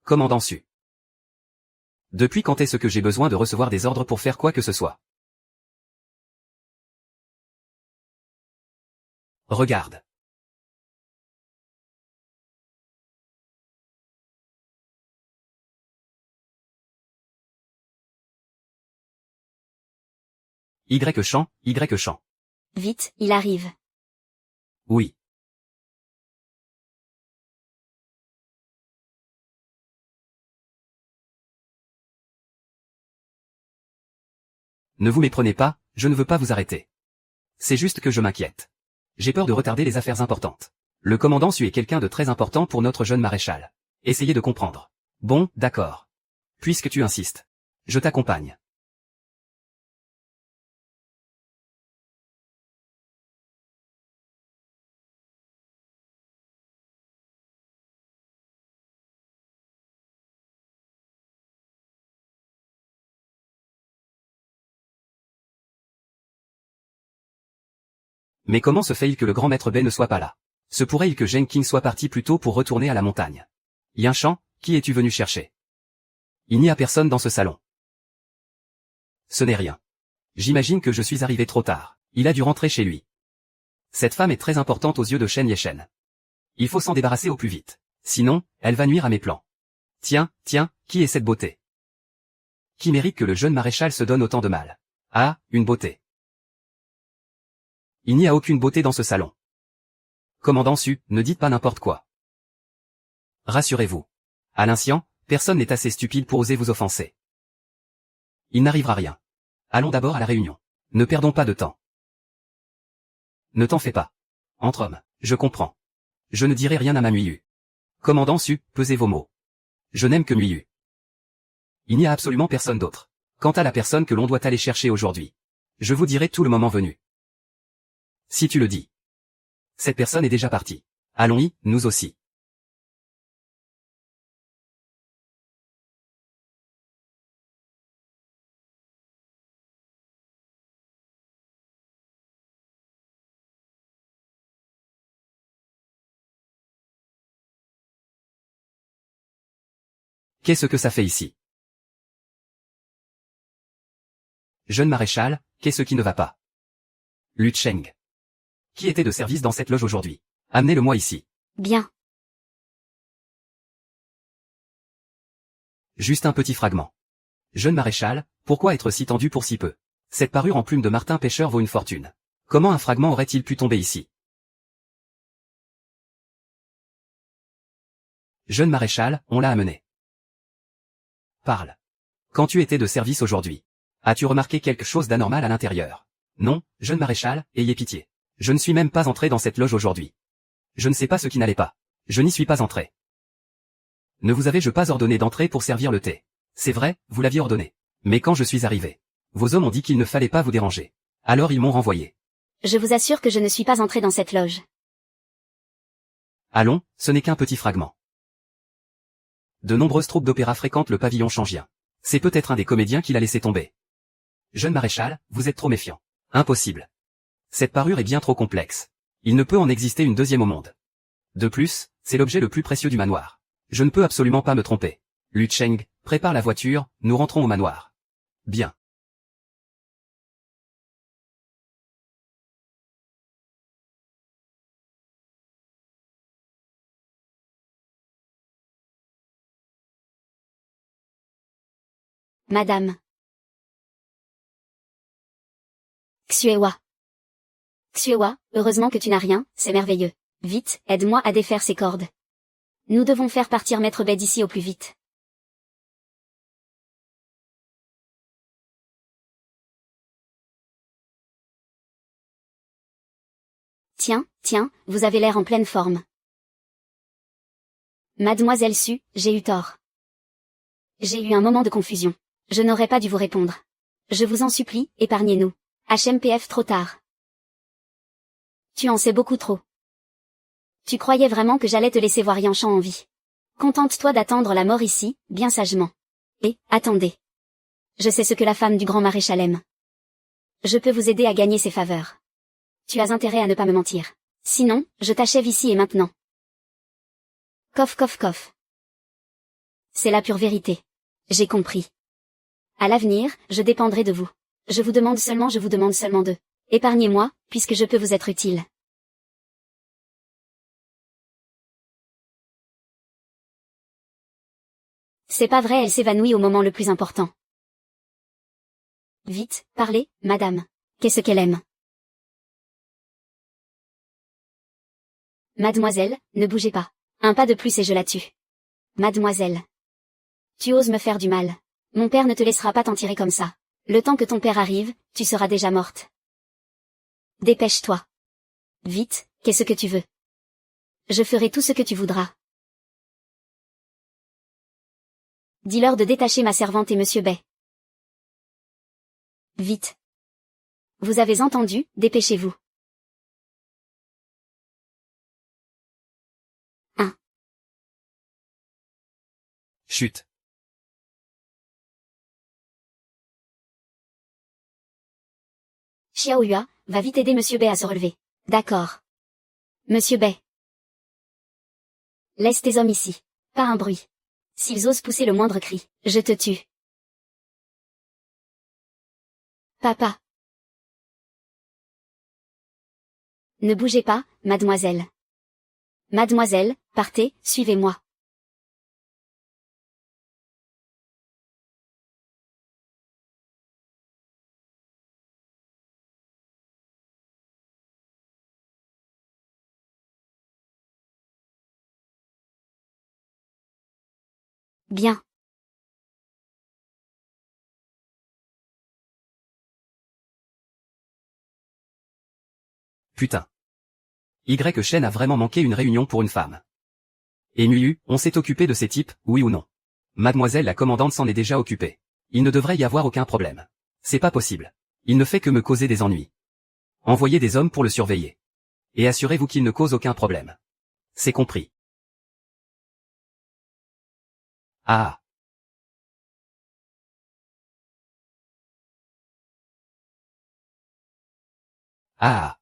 Commandant Su. Depuis quand est-ce que j'ai besoin de recevoir des ordres pour faire quoi que ce soit? Regarde. Y champ, Y champ. Vite, il arrive. Oui. Ne vous méprenez pas, je ne veux pas vous arrêter. C'est juste que je m'inquiète. J'ai peur de retarder les affaires importantes. Le commandant Su est quelqu'un de très important pour notre jeune maréchal. Essayez de comprendre. Bon, d'accord. Puisque tu insistes. Je t'accompagne. Mais comment se fait-il que le grand maître Bay ne soit pas là? Se pourrait-il que Jenkins soit parti plus tôt pour retourner à la montagne? Yin Shan, qui es-tu venu chercher? Il n'y a personne dans ce salon. Ce n'est rien. J'imagine que je suis arrivé trop tard. Il a dû rentrer chez lui. Cette femme est très importante aux yeux de Shen Yeshen. Il faut s'en débarrasser au plus vite. Sinon, elle va nuire à mes plans. Tiens, qui est cette beauté? Qui mérite que le jeune maréchal se donne autant de mal? Ah, une beauté. Il n'y a aucune beauté dans ce salon. Commandant Su, ne dites pas n'importe quoi. Rassurez-vous. À l'instant, personne n'est assez stupide pour oser vous offenser. Il n'arrivera rien. Allons d'abord à la réunion. Ne perdons pas de temps. Ne t'en fais pas. Entre hommes, je comprends. Je ne dirai rien à ma Nuiyu. Commandant Su, pesez vos mots. Je n'aime que Nuiyu. Il n'y a absolument personne d'autre. Quant à la personne que l'on doit aller chercher aujourd'hui, je vous dirai tout le moment venu. Si tu le dis. Cette personne est déjà partie. Allons-y, nous aussi. Qu'est-ce que ça fait ici? Jeune maréchal, qu'est-ce qui ne va pas? Lu Cheng. Qui était de service dans cette loge aujourd'hui? Amenez-le-moi ici. Bien. Juste un petit fragment. Jeune maréchal, pourquoi être si tendu pour si peu? Cette parure en plume de Martin Pêcheur vaut une fortune. Comment un fragment aurait-il pu tomber ici? Jeune maréchal, on l'a amené. Parle. Quand tu étais de service aujourd'hui, as-tu remarqué quelque chose d'anormal à l'intérieur? Non, jeune maréchal, ayez pitié. Je ne suis même pas entré dans cette loge aujourd'hui. Je ne sais pas ce qui n'allait pas. Je n'y suis pas entré. Ne vous avais-je pas ordonné d'entrer pour servir le thé? C'est vrai, vous l'aviez ordonné. Mais quand je suis arrivé, vos hommes ont dit qu'il ne fallait pas vous déranger. Alors ils m'ont renvoyé. Je vous assure que je ne suis pas entré dans cette loge. Allons, ce n'est qu'un petit fragment. De nombreuses troupes d'opéra fréquentent le pavillon changien. C'est peut-être un des comédiens qui l'a laissé tomber. Jeune maréchal, vous êtes trop méfiant. Impossible. Cette parure est bien trop complexe. Il ne peut en exister une deuxième au monde. De plus, c'est l'objet le plus précieux du manoir. Je ne peux absolument pas me tromper. Lu Cheng, prépare la voiture, nous rentrons au manoir. Bien. Madame. Xuewa. Xuewa, heureusement que tu n'as rien, c'est merveilleux. Vite, aide-moi à défaire ces cordes. Nous devons faire partir Maître Bay d'ici au plus vite. Tiens, vous avez l'air en pleine forme. Mademoiselle Su, j'ai eu tort. J'ai eu un moment de confusion. Je n'aurais pas dû vous répondre. Je vous en supplie, épargnez-nous. HMPF trop tard. Tu en sais beaucoup trop. Tu croyais vraiment que j'allais te laisser voir Yanchan en vie. Contente-toi d'attendre la mort ici, bien sagement. Et, attendez. Je sais ce que la femme du grand maréchal aime. Je peux vous aider à gagner ses faveurs. Tu as intérêt à ne pas me mentir. Sinon, je t'achève ici et maintenant. Coff coff coff. C'est la pure vérité. J'ai compris. À l'avenir, je dépendrai de vous. Je vous demande seulement de. Épargnez-moi, puisque je peux vous être utile. C'est pas vrai, elle s'évanouit au moment le plus important. Vite, parlez, madame. Qu'est-ce qu'elle aime? Mademoiselle, ne bougez pas. Un pas de plus et je la tue. Mademoiselle. Tu oses me faire du mal. Mon père ne te laissera pas t'en tirer comme ça. Le temps que ton père arrive, tu seras déjà morte. Dépêche-toi. Vite, qu'est-ce que tu veux? Je ferai tout ce que tu voudras. Dis-leur de détacher ma servante et Monsieur Bay. Vite. Vous avez entendu, dépêchez-vous. 1. Chut. Xiaoyua, va vite aider Monsieur Bay à se relever. D'accord. Monsieur Bay. Laisse tes hommes ici. Pas un bruit. S'ils osent pousser le moindre cri, je te tue. Papa. Ne bougez pas, mademoiselle. Mademoiselle, partez, suivez-moi. Bien. Putain. Shen a vraiment manqué une réunion pour une femme. Et Muyu, on s'est occupé de ces types, oui ou non? Mademoiselle la commandante s'en est déjà occupée. Il ne devrait y avoir aucun problème. C'est pas possible. Il ne fait que me causer des ennuis. Envoyez des hommes pour le surveiller. Et assurez-vous qu'il ne cause aucun problème. C'est compris. Ah. Ah.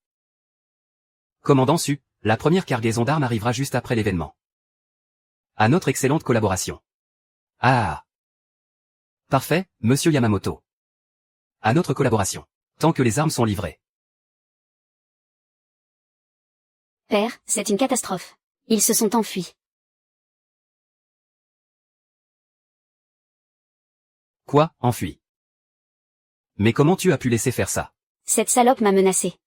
Commandant Su, la première cargaison d'armes arrivera juste après l'événement. À notre excellente collaboration. Ah. Parfait, monsieur Yamamoto. À notre collaboration. Tant que les armes sont livrées. Père, c'est une catastrophe. Ils se sont enfuis. Quoi, enfui? Mais comment tu as pu laisser faire ça? Cette salope m'a menacé.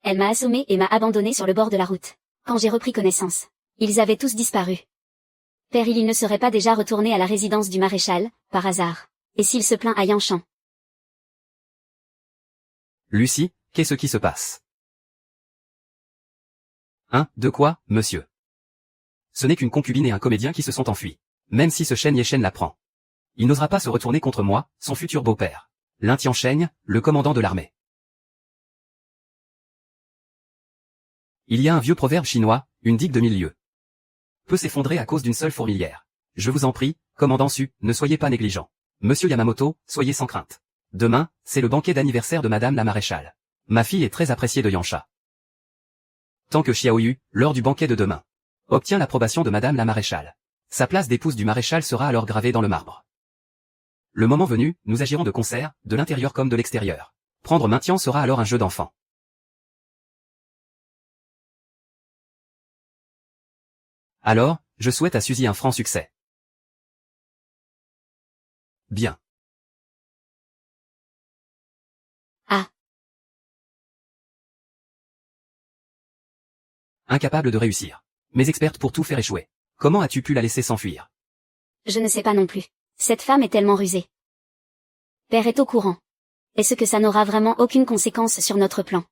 Elle m'a assommé et m'a abandonné sur le bord de la route. Quand j'ai repris connaissance, ils avaient tous disparu. Père, il ne serait pas déjà retourné à la résidence du maréchal, par hasard. Et s'il se plaint à Yanchan? Lucie, qu'est-ce qui se passe? Hein, de quoi, monsieur? Ce n'est qu'une concubine et un comédien qui se sont enfuis. Même si ce Shen Yeshen l'apprend. Il n'osera pas se retourner contre moi, son futur beau-père. L'Intian Sheng, le commandant de l'armée. Il y a un vieux proverbe chinois, une digue de 1000 lieues peut s'effondrer à cause d'une seule fourmilière. Je vous en prie, commandant Su, ne soyez pas négligent. Monsieur Yamamoto, soyez sans crainte. Demain, c'est le banquet d'anniversaire de Madame la maréchale. Ma fille est très appréciée de Yansha. Tant que Xiaoyu, lors du banquet de demain, obtient l'approbation de Madame la maréchale, sa place d'épouse du maréchal sera alors gravée dans le marbre. Le moment venu, nous agirons de concert, de l'intérieur comme de l'extérieur. Prendre maintien sera alors un jeu d'enfant. Alors, je souhaite à Suzy un franc succès. Bien. Ah. Incapable de réussir. Mais experte pour tout faire échouer. Comment as-tu pu la laisser s'enfuir? Je ne sais pas non plus. Cette femme est tellement rusée. Père est au courant. Est-ce que ça n'aura vraiment aucune conséquence sur notre plan?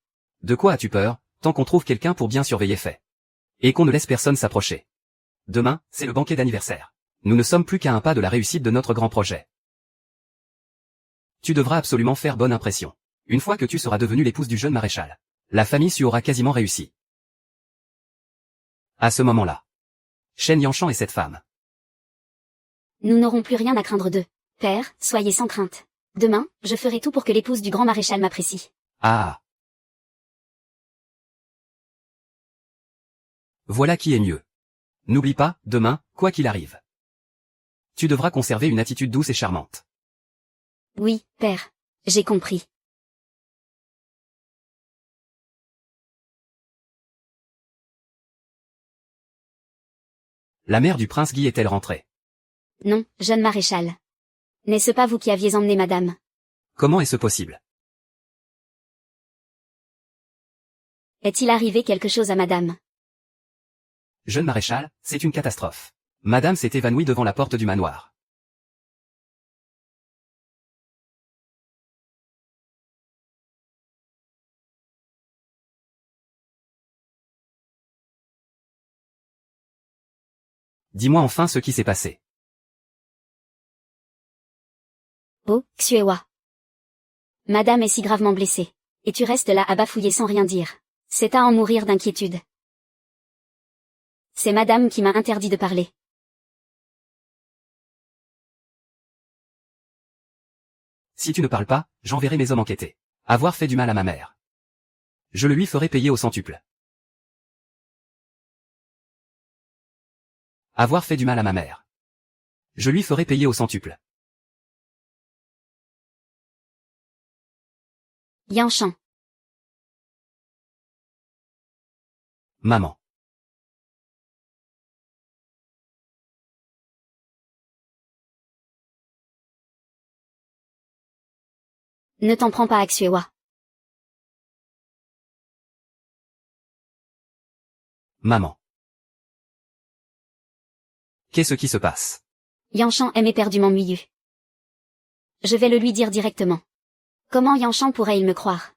De quoi as-tu peur, tant qu'on trouve quelqu'un pour bien surveiller fait? Et qu'on ne laisse personne s'approcher. Demain, c'est le banquet d'anniversaire. Nous ne sommes plus qu'à un pas de la réussite de notre grand projet. Tu devras absolument faire bonne impression. Une fois que tu seras devenue l'épouse du jeune maréchal, la famille Su aura quasiment réussi. À ce moment-là, Shen Yanshan et cette femme. Nous n'aurons plus rien à craindre d'eux. Père, soyez sans crainte. Demain, je ferai tout pour que l'épouse du grand maréchal m'apprécie. Ah. Voilà qui est mieux. N'oublie pas, demain, quoi qu'il arrive, tu devras conserver une attitude douce et charmante. Oui, père. J'ai compris. La mère du prince Guy est-elle rentrée? Non, jeune maréchal. N'est-ce pas vous qui aviez emmené madame? Comment est-ce possible? Est-il arrivé quelque chose à madame? Jeune maréchal, c'est une catastrophe. Madame s'est évanouie devant la porte du manoir. Dis-moi enfin ce qui s'est passé. Oh, Xuewa. Madame est si gravement blessée. Et tu restes là à bafouiller sans rien dire. C'est à en mourir d'inquiétude. C'est madame qui m'a interdit de parler. Si tu ne parles pas, j'enverrai mes hommes enquêter. Avoir fait du mal à ma mère, je le lui ferai payer au centuple. Avoir fait du mal à ma mère, je lui ferai payer au centuple. Yanshan. Maman. Ne t'en prends pas à Xuewa. Maman. Qu'est-ce qui se passe? Yanshan aime éperdument Muyu. Je vais le lui dire directement. Comment Yanshan pourrait-il me croire?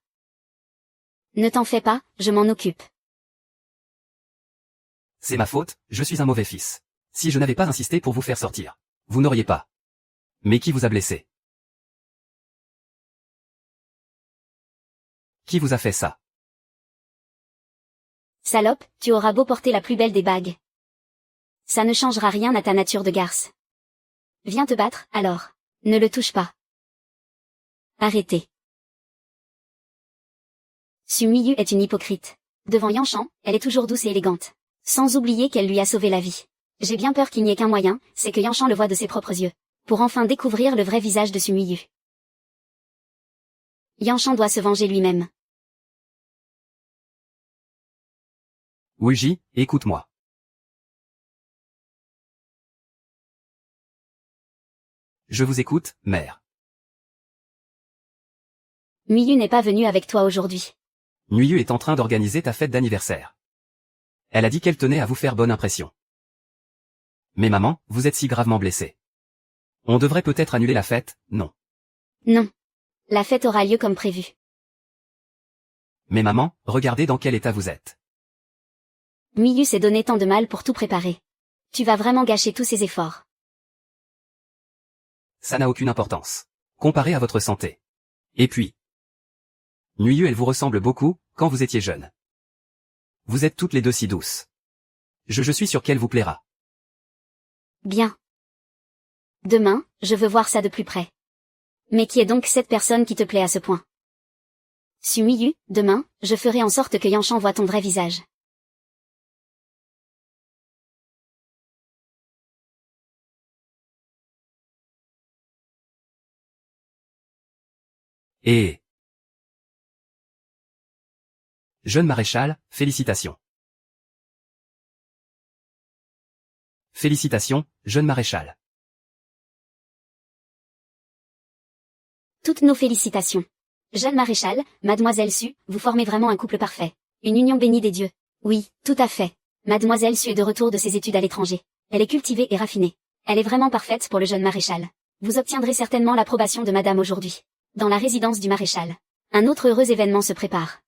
Ne t'en fais pas, je m'en occupe. C'est ma faute, je suis un mauvais fils. Si je n'avais pas insisté pour vous faire sortir, vous n'auriez pas. Mais qui vous a blessé? Qui vous a fait ça? Salope, tu auras beau porter la plus belle des bagues. Ça ne changera rien à ta nature de garce. Viens te battre, alors. Ne le touche pas. Arrêtez. Sumiyu est une hypocrite. Devant Yanshan, elle est toujours douce et élégante. Sans oublier qu'elle lui a sauvé la vie. J'ai bien peur qu'il n'y ait qu'un moyen, c'est que Yanshan le voie de ses propres yeux. Pour enfin découvrir le vrai visage de Sumiyu. Yanshan doit se venger lui-même. Wuji, écoute-moi. Je vous écoute, mère. Miyu n'est pas venue avec toi aujourd'hui. Nuyu est en train d'organiser ta fête d'anniversaire. Elle a dit qu'elle tenait à vous faire bonne impression. Mais maman, vous êtes si gravement blessée. On devrait peut-être annuler la fête, non? Non. La fête aura lieu comme prévu. Mais maman, regardez dans quel état vous êtes. Miyu s'est donné tant de mal pour tout préparer. Tu vas vraiment gâcher tous ses efforts. Ça n'a aucune importance. Comparé à votre santé. Et puis, Nuyu elle vous ressemble beaucoup, quand vous étiez jeune. Vous êtes toutes les deux si douces. Je suis sûr qu'elle vous plaira. Bien. Demain, je veux voir ça de plus près. Mais qui est donc cette personne qui te plaît à ce point? Sumiyu, demain, je ferai en sorte que Yanshan voie ton vrai visage. Et... Jeune maréchal, félicitations. Félicitations, jeune maréchal. Toutes nos félicitations. Jeune maréchal, mademoiselle Su, vous formez vraiment un couple parfait. Une union bénie des dieux. Oui, tout à fait. Mademoiselle Su est de retour de ses études à l'étranger. Elle est cultivée et raffinée. Elle est vraiment parfaite pour le jeune maréchal. Vous obtiendrez certainement l'approbation de madame aujourd'hui. Dans la résidence du maréchal. Un autre heureux événement se prépare.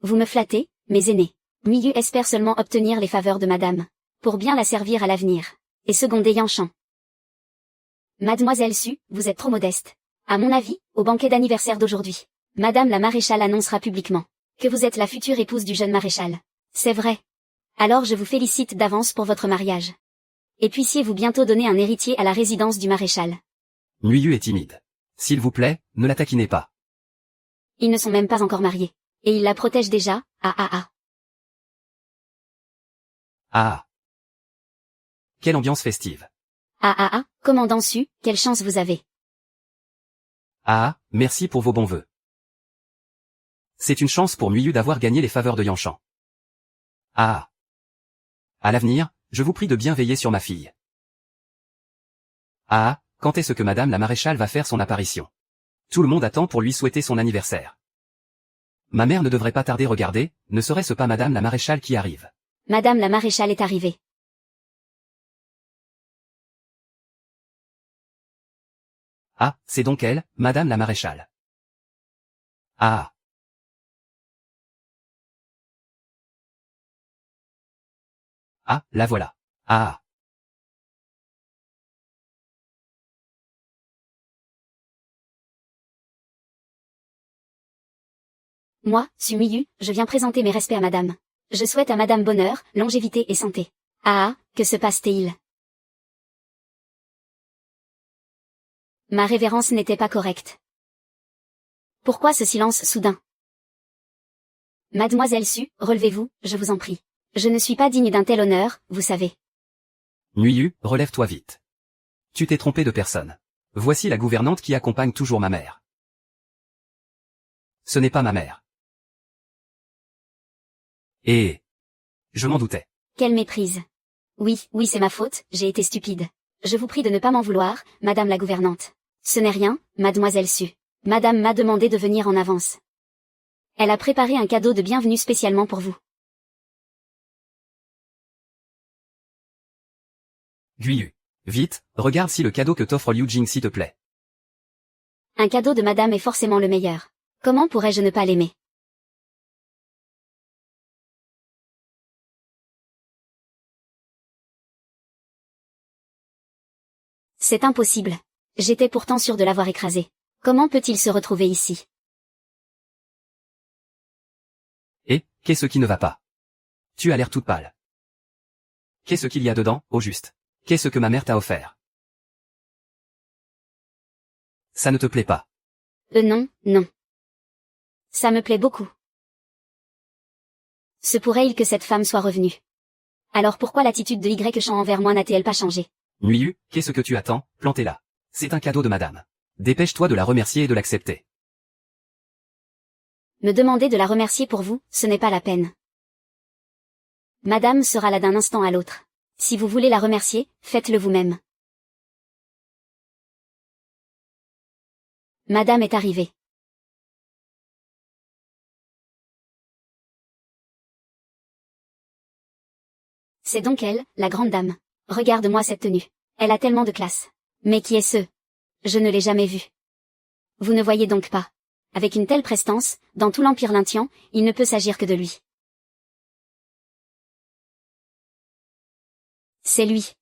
Vous me flattez, mes aînés. Miyu espère seulement obtenir les faveurs de madame. Pour bien la servir à l'avenir. Et seconder Yanshan. Mademoiselle Su, vous êtes trop modeste. À mon avis, au banquet d'anniversaire d'aujourd'hui, madame la maréchale annoncera publiquement que vous êtes la future épouse du jeune maréchal. C'est vrai. Alors je vous félicite d'avance pour votre mariage. Et puissiez-vous bientôt donner un héritier à la résidence du maréchal. Nuiyu est timide. S'il vous plaît, ne la taquinez pas. Ils ne sont même pas encore mariés. Et il la protège déjà, ah. Ah. Quelle ambiance festive. Commandant Su, quelle chance vous avez. Ah, merci pour vos bons vœux. C'est une chance pour Nuiyu d'avoir gagné les faveurs de Yanshan. Ah. À l'avenir, je vous prie de bien veiller sur ma fille. Ah, quand est-ce que Madame la maréchale va faire son apparition? Tout le monde attend pour lui souhaiter son anniversaire. Ma mère ne devrait pas tarder, regardez, ne serait-ce pas Madame la maréchale qui arrive? Madame la maréchale est arrivée. Ah, c'est donc elle, Madame la maréchale. Ah. Ah, la voilà. Ah. Moi, Su Miyu, je viens présenter mes respects à madame. Je souhaite à madame bonheur, longévité et santé. Ah, que se passe-t-il? Ma révérence n'était pas correcte. Pourquoi ce silence soudain? Mademoiselle Su, relevez-vous, je vous en prie. Je ne suis pas digne d'un tel honneur, vous savez. Nuiyu, relève-toi vite. Tu t'es trompé de personne. Voici la gouvernante qui accompagne toujours ma mère. Ce n'est pas ma mère. Et... je m'en doutais. Quelle méprise. Oui, c'est ma faute, j'ai été stupide. Je vous prie de ne pas m'en vouloir, madame la gouvernante. Ce n'est rien, mademoiselle Su. Madame m'a demandé de venir en avance. Elle a préparé un cadeau de bienvenue spécialement pour vous. Guiyu. Vite, regarde si le cadeau que t'offre Liu Jing s'il te plaît. Un cadeau de madame est forcément le meilleur. Comment pourrais-je ne pas l'aimer? C'est impossible. J'étais pourtant sûre de l'avoir écrasé. Comment peut-il se retrouver ici? Et, qu'est-ce qui ne va pas? Tu as l'air toute pâle. Qu'est-ce qu'il y a dedans, au juste? Qu'est-ce que ma mère t'a offert? Ça ne te plaît pas? Non. Ça me plaît beaucoup. Se pourrait-il que cette femme soit revenue? Alors pourquoi l'attitude de Y-Champ envers moi n'a-t-elle pas changé? Nuiyu, qu'est-ce que tu attends? Plantez-la. C'est un cadeau de madame. Dépêche-toi de la remercier et de l'accepter. Me demander de la remercier pour vous, ce n'est pas la peine. Madame sera là d'un instant à l'autre. Si vous voulez la remercier, faites-le vous-même. Madame est arrivée. C'est donc elle, la grande dame. Regarde-moi cette tenue. Elle a tellement de classe. Mais qui est ce? Je ne l'ai jamais vue. Vous ne voyez donc pas. Avec une telle prestance, dans tout l'Empire Lyntian, il ne peut s'agir que de lui. C'est lui.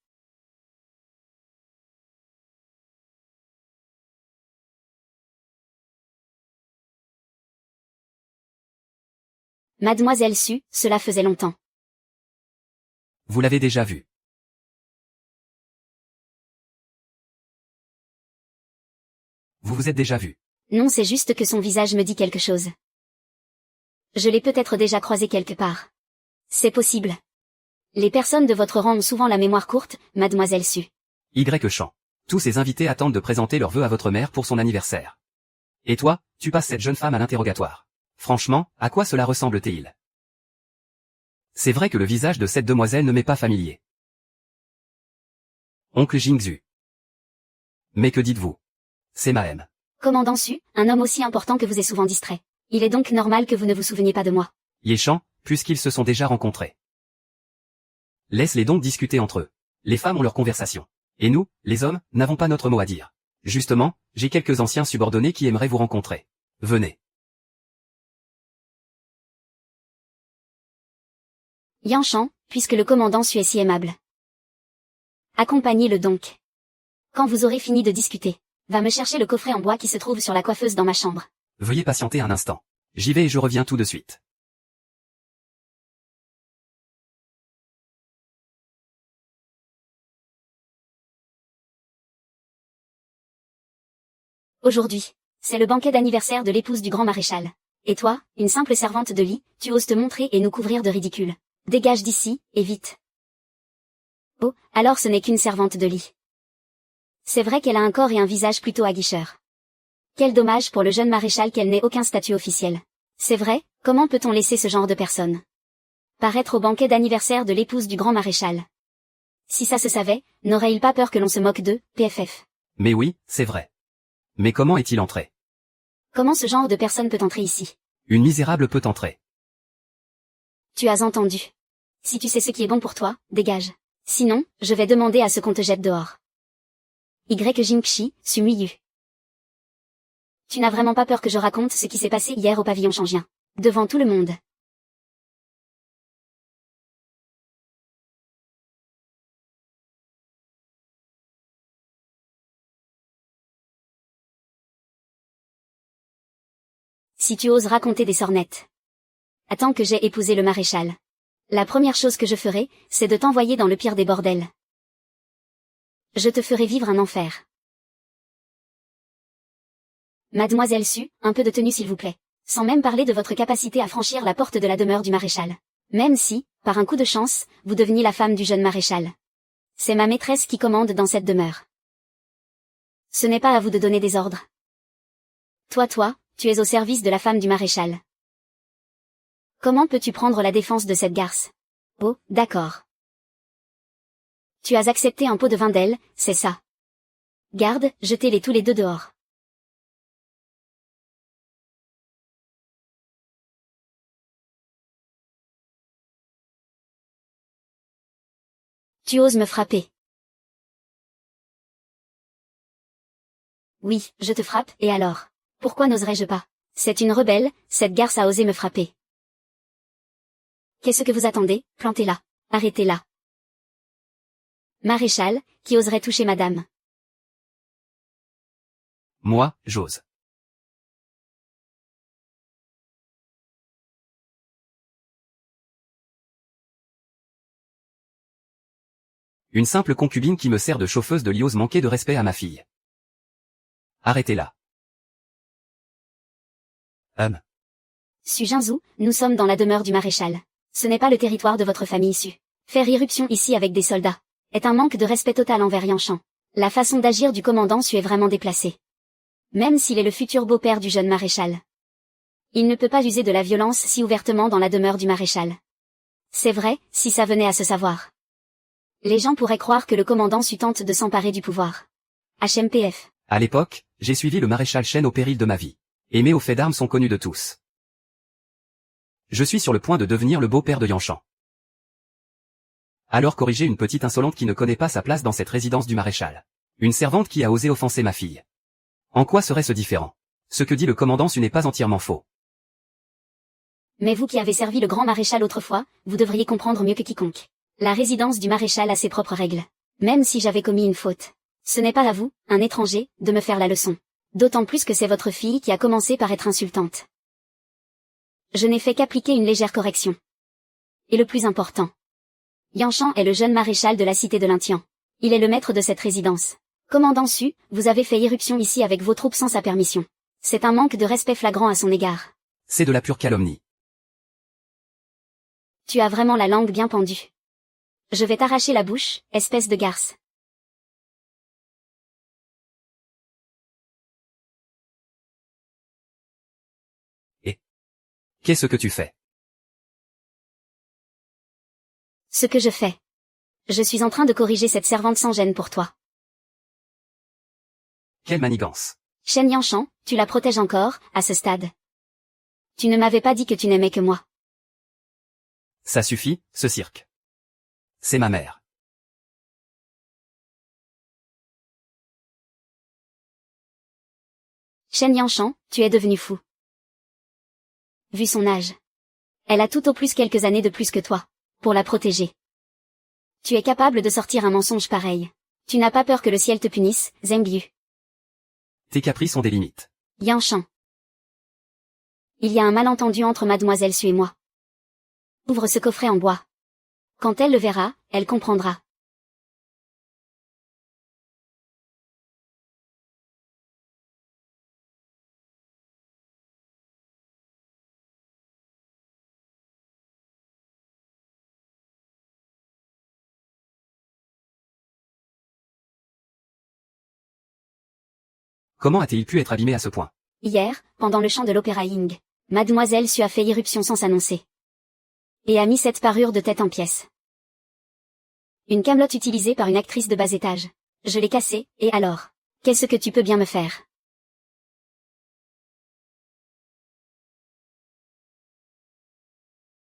Mademoiselle Su, cela faisait longtemps. Vous l'avez déjà vu. Vous vous êtes déjà vu. Non, c'est juste que son visage me dit quelque chose. Je l'ai peut-être déjà croisé quelque part. C'est possible. Les personnes de votre rang ont souvent la mémoire courte, mademoiselle Su. Y-Champ. Tous ces invités attendent de présenter leurs vœux à votre mère pour son anniversaire. Et toi, tu passes cette jeune femme à l'interrogatoire. Franchement, à quoi cela ressemble-t-il? C'est vrai que le visage de cette demoiselle ne m'est pas familier. Oncle Jingzhu. Mais que dites-vous? C'est Mahem. Commandant Su, un homme aussi important que vous est souvent distrait. Il est donc normal que vous ne vous souveniez pas de moi. Ye-Champ, puisqu'ils se sont déjà rencontrés. Laisse-les donc discuter entre eux. Les femmes ont leur conversation. Et nous, les hommes, n'avons pas notre mot à dire. Justement, j'ai quelques anciens subordonnés qui aimeraient vous rencontrer. Venez. Yanshan, puisque le commandant Su est si aimable. Accompagnez-le donc. Quand vous aurez fini de discuter, va me chercher le coffret en bois qui se trouve sur la coiffeuse dans ma chambre. Veuillez patienter un instant. J'y vais et je reviens tout de suite. Aujourd'hui, c'est le banquet d'anniversaire de l'épouse du grand maréchal. Et toi, une simple servante de lit, tu oses te montrer et nous couvrir de ridicule. Dégage d'ici, et vite. Oh, alors ce n'est qu'une servante de lit. C'est vrai qu'elle a un corps et un visage plutôt aguicheurs. Quel dommage pour le jeune maréchal qu'elle n'ait aucun statut officiel. C'est vrai, comment peut-on laisser ce genre de personne paraître au banquet d'anniversaire de l'épouse du grand maréchal? Si ça se savait, n'aurait-il pas peur que l'on se moque d'eux, PFF? Mais oui, c'est vrai. Mais comment est-il entré? Comment ce genre de personne peut entrer ici? Une misérable peut entrer. Tu as entendu. Si tu sais ce qui est bon pour toi, dégage. Sinon, je vais demander à ce qu'on te jette dehors. Jinkxi, Sumuyu. Tu n'as vraiment pas peur que je raconte ce qui s'est passé hier au pavillon changien? Devant tout le monde. Si tu oses raconter des sornettes. Attends que j'ai épousé le maréchal. La première chose que je ferai, c'est de t'envoyer dans le pire des bordels. Je te ferai vivre un enfer. Mademoiselle Su, un peu de tenue s'il vous plaît. Sans même parler de votre capacité à franchir la porte de la demeure du maréchal. Même si, par un coup de chance, vous deveniez la femme du jeune maréchal. C'est ma maîtresse qui commande dans cette demeure. Ce n'est pas à vous de donner des ordres. Toi, tu es au service de la femme du maréchal. Comment peux-tu prendre la défense de cette garce? Oh, d'accord. Tu as accepté un pot de vin d'elle, c'est ça. Garde, jetez-les tous les deux dehors. Tu oses me frapper. Oui, je te frappe, et alors? Pourquoi n'oserais-je pas? C'est une rebelle, cette garce a osé me frapper. Qu'est-ce que vous attendez? Plantez-la. Arrêtez-la. Maréchal, qui oserait toucher madame? Moi, j'ose. Une simple concubine qui me sert de chauffeuse de lit ose manquer de respect à ma fille. Arrêtez-la. Su Jinzhu, nous sommes dans la demeure du maréchal. Ce n'est pas le territoire de votre famille Su. Faire irruption ici avec des soldats est un manque de respect total envers Yanshan. La façon d'agir du commandant Su est vraiment déplacée. Même s'il est le futur beau-père du jeune maréchal. Il ne peut pas user de la violence si ouvertement dans la demeure du maréchal. C'est vrai, si ça venait à se savoir. Les gens pourraient croire que le commandant Su tente de s'emparer du pouvoir. HMPF. À l'époque, j'ai suivi le maréchal Shen au péril de ma vie. Et mes hauts faits d'armes sont connus de tous. Je suis sur le point de devenir le beau-père de Yanshan. Alors corriger une petite insolente qui ne connaît pas sa place dans cette résidence du maréchal. Une servante qui a osé offenser ma fille. En quoi serait-ce différent? Ce que dit le commandant Su n'est pas entièrement faux. Mais vous qui avez servi le grand maréchal autrefois, vous devriez comprendre mieux que quiconque. La résidence du maréchal a ses propres règles. Même si j'avais commis une faute. Ce n'est pas à vous, un étranger, de me faire la leçon. D'autant plus que c'est votre fille qui a commencé par être insultante. Je n'ai fait qu'appliquer une légère correction. Et le plus important. Yanshan est le jeune maréchal de la cité de l'Intian. Il est le maître de cette résidence. Commandant Su, vous avez fait irruption ici avec vos troupes sans sa permission. C'est un manque de respect flagrant à son égard. C'est de la pure calomnie. Tu as vraiment la langue bien pendue. Je vais t'arracher la bouche, espèce de garce. Qu'est-ce que tu fais? Ce que je fais. Je suis en train de corriger cette servante sans gêne pour toi. Quelle manigance. Shen Yanshan, tu la protèges encore, à ce stade. Tu ne m'avais pas dit que tu n'aimais que moi. Ça suffit, ce cirque. C'est ma mère. Shen Yanshan, tu es devenu fou. Vu son âge. Elle a tout au plus quelques années de plus que toi. Pour la protéger. Tu es capable de sortir un mensonge pareil. Tu n'as pas peur que le ciel te punisse, Zhengyu. Tes caprices ont des limites. Yanshan. Il y a un malentendu entre mademoiselle Su et moi. Ouvre ce coffret en bois. Quand elle le verra, elle comprendra. Comment a-t-il pu être abîmé à ce point? Hier, pendant le chant de l'opéra Ying, Mademoiselle Su a fait irruption sans s'annoncer. Et a mis cette parure de tête en pièces. Une camelote utilisée par une actrice de bas étage. Je l'ai cassée, et alors? Qu'est-ce que tu peux bien me faire?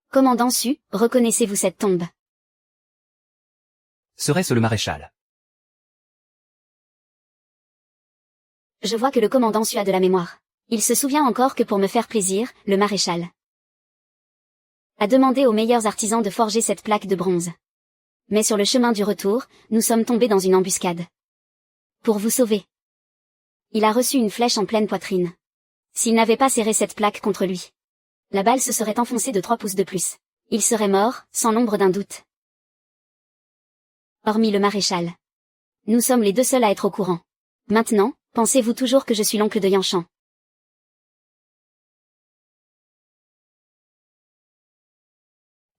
Commandant Su, reconnaissez-vous cette tombe? Serait-ce le maréchal? Je vois que le commandant Su a de la mémoire. Il se souvient encore que pour me faire plaisir, le maréchal a demandé aux meilleurs artisans de forger cette plaque de bronze. Mais sur le chemin du retour, nous sommes tombés dans une embuscade. Pour vous sauver. Il a reçu une flèche en pleine poitrine. S'il n'avait pas serré cette plaque contre lui, la balle se serait enfoncée de 3 pouces de plus. Il serait mort, sans l'ombre d'un doute. Hormis le maréchal. Nous sommes les deux seuls à être au courant. Maintenant, pensez-vous toujours que je suis l'oncle de Yanshan?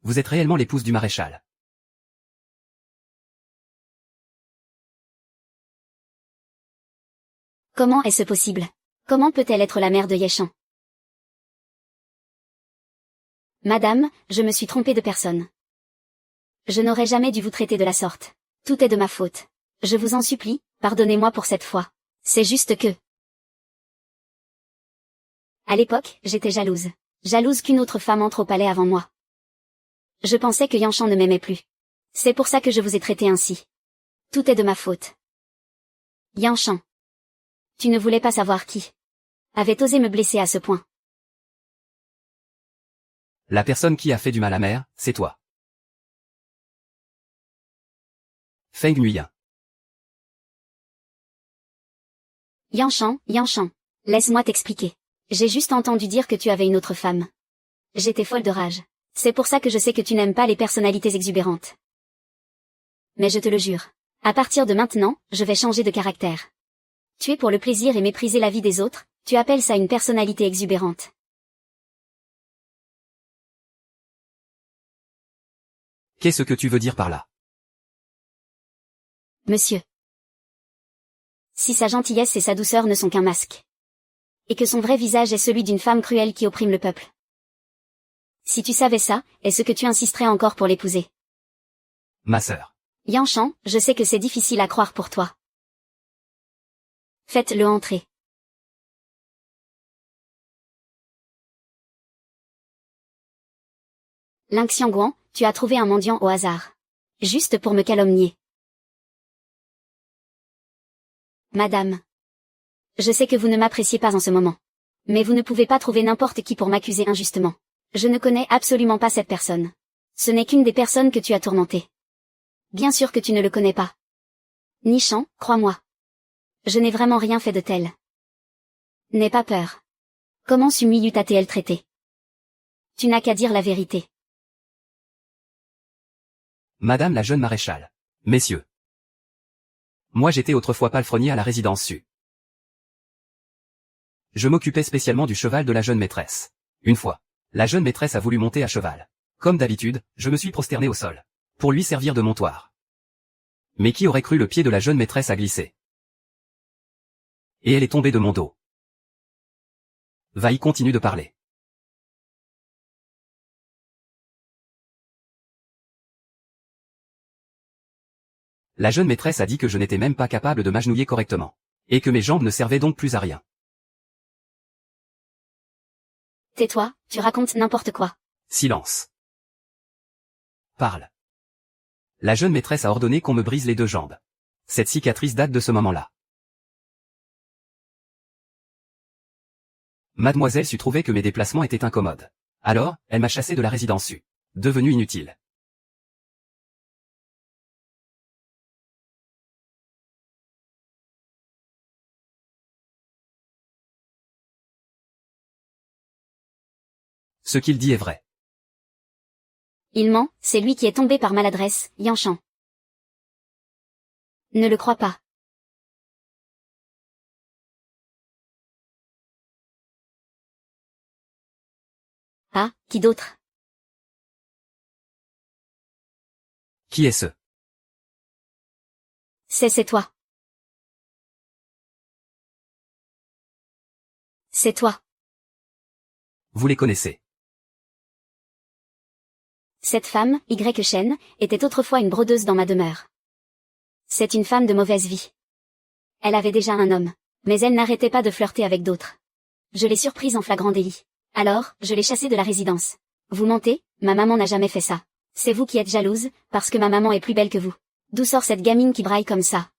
Vous êtes réellement l'épouse du maréchal. Comment est-ce possible? Comment peut-elle être la mère de Yeshan? Madame, je me suis trompée de personne. Je n'aurais jamais dû vous traiter de la sorte. Tout est de ma faute. Je vous en supplie, pardonnez-moi pour cette fois. C'est juste que... À l'époque, j'étais jalouse. Jalouse qu'une autre femme entre au palais avant moi. Je pensais que Yanshan ne m'aimait plus. C'est pour ça que je vous ai traité ainsi. Tout est de ma faute. Yanshan. Tu ne voulais pas savoir qui avait osé me blesser à ce point. La personne qui a fait du mal à mère, c'est toi. Feng Nguyen. Yanshan, laisse-moi t'expliquer. J'ai juste entendu dire que tu avais une autre femme. J'étais folle de rage. C'est pour ça que je sais que tu n'aimes pas les personnalités exubérantes. Mais je te le jure. À partir de maintenant, je vais changer de caractère. Tu es pour le plaisir et mépriser la vie des autres, tu appelles ça une personnalité exubérante. Qu'est-ce que tu veux dire par là? Monsieur. Si sa gentillesse et sa douceur ne sont qu'un masque. Et que son vrai visage est celui d'une femme cruelle qui opprime le peuple. Si tu savais ça, est-ce que tu insisterais encore pour l'épouser? Ma sœur. Yanshan, je sais que c'est difficile à croire pour toi. Faites-le entrer. Ling Xiangguan, tu as trouvé un mendiant au hasard. Juste pour me calomnier. Madame. Je sais que vous ne m'appréciez pas en ce moment. Mais vous ne pouvez pas trouver n'importe qui pour m'accuser injustement. Je ne connais absolument pas cette personne. Ce n'est qu'une des personnes que tu as tourmentées. Bien sûr que tu ne le connais pas. Nishan, crois-moi. Je n'ai vraiment rien fait de tel. N'aie pas peur. Comment Sumi t'a-t-elle traité? Tu n'as qu'à dire la vérité. Madame la jeune maréchale. Messieurs. Moi j'étais autrefois palefrenier à la résidence Su. Je m'occupais spécialement du cheval de la jeune maîtresse. Une fois, la jeune maîtresse a voulu monter à cheval. Comme d'habitude, je me suis prosterné au sol. Pour lui servir de montoir. Mais qui aurait cru le pied de la jeune maîtresse a glissé. Et elle est tombée de mon dos. Vai continue de parler. La jeune maîtresse a dit que je n'étais même pas capable de m'agenouiller correctement. Et que mes jambes ne servaient donc plus à rien. Tais-toi, tu racontes n'importe quoi. Silence. Parle. La jeune maîtresse a ordonné qu'on me brise les 2 jambes. Cette cicatrice date de ce moment-là. Mademoiselle Su trouvait que mes déplacements étaient incommodes. Alors, elle m'a chassé de la résidence Su. Devenu inutile. Ce qu'il dit est vrai. Il ment, c'est lui qui est tombé par maladresse, Yanshan. Ne le crois pas. Ah, qui d'autre? Qui est ce? C'est toi. C'est toi. Vous les connaissez. Cette femme, Y Shen, était autrefois une brodeuse dans ma demeure. C'est une femme de mauvaise vie. Elle avait déjà un homme, mais elle n'arrêtait pas de flirter avec d'autres. Je l'ai surprise en flagrant délit. Alors, je l'ai chassée de la résidence. Vous mentez, ma maman n'a jamais fait ça. C'est vous qui êtes jalouse, parce que ma maman est plus belle que vous. D'où sort cette gamine qui braille comme ça?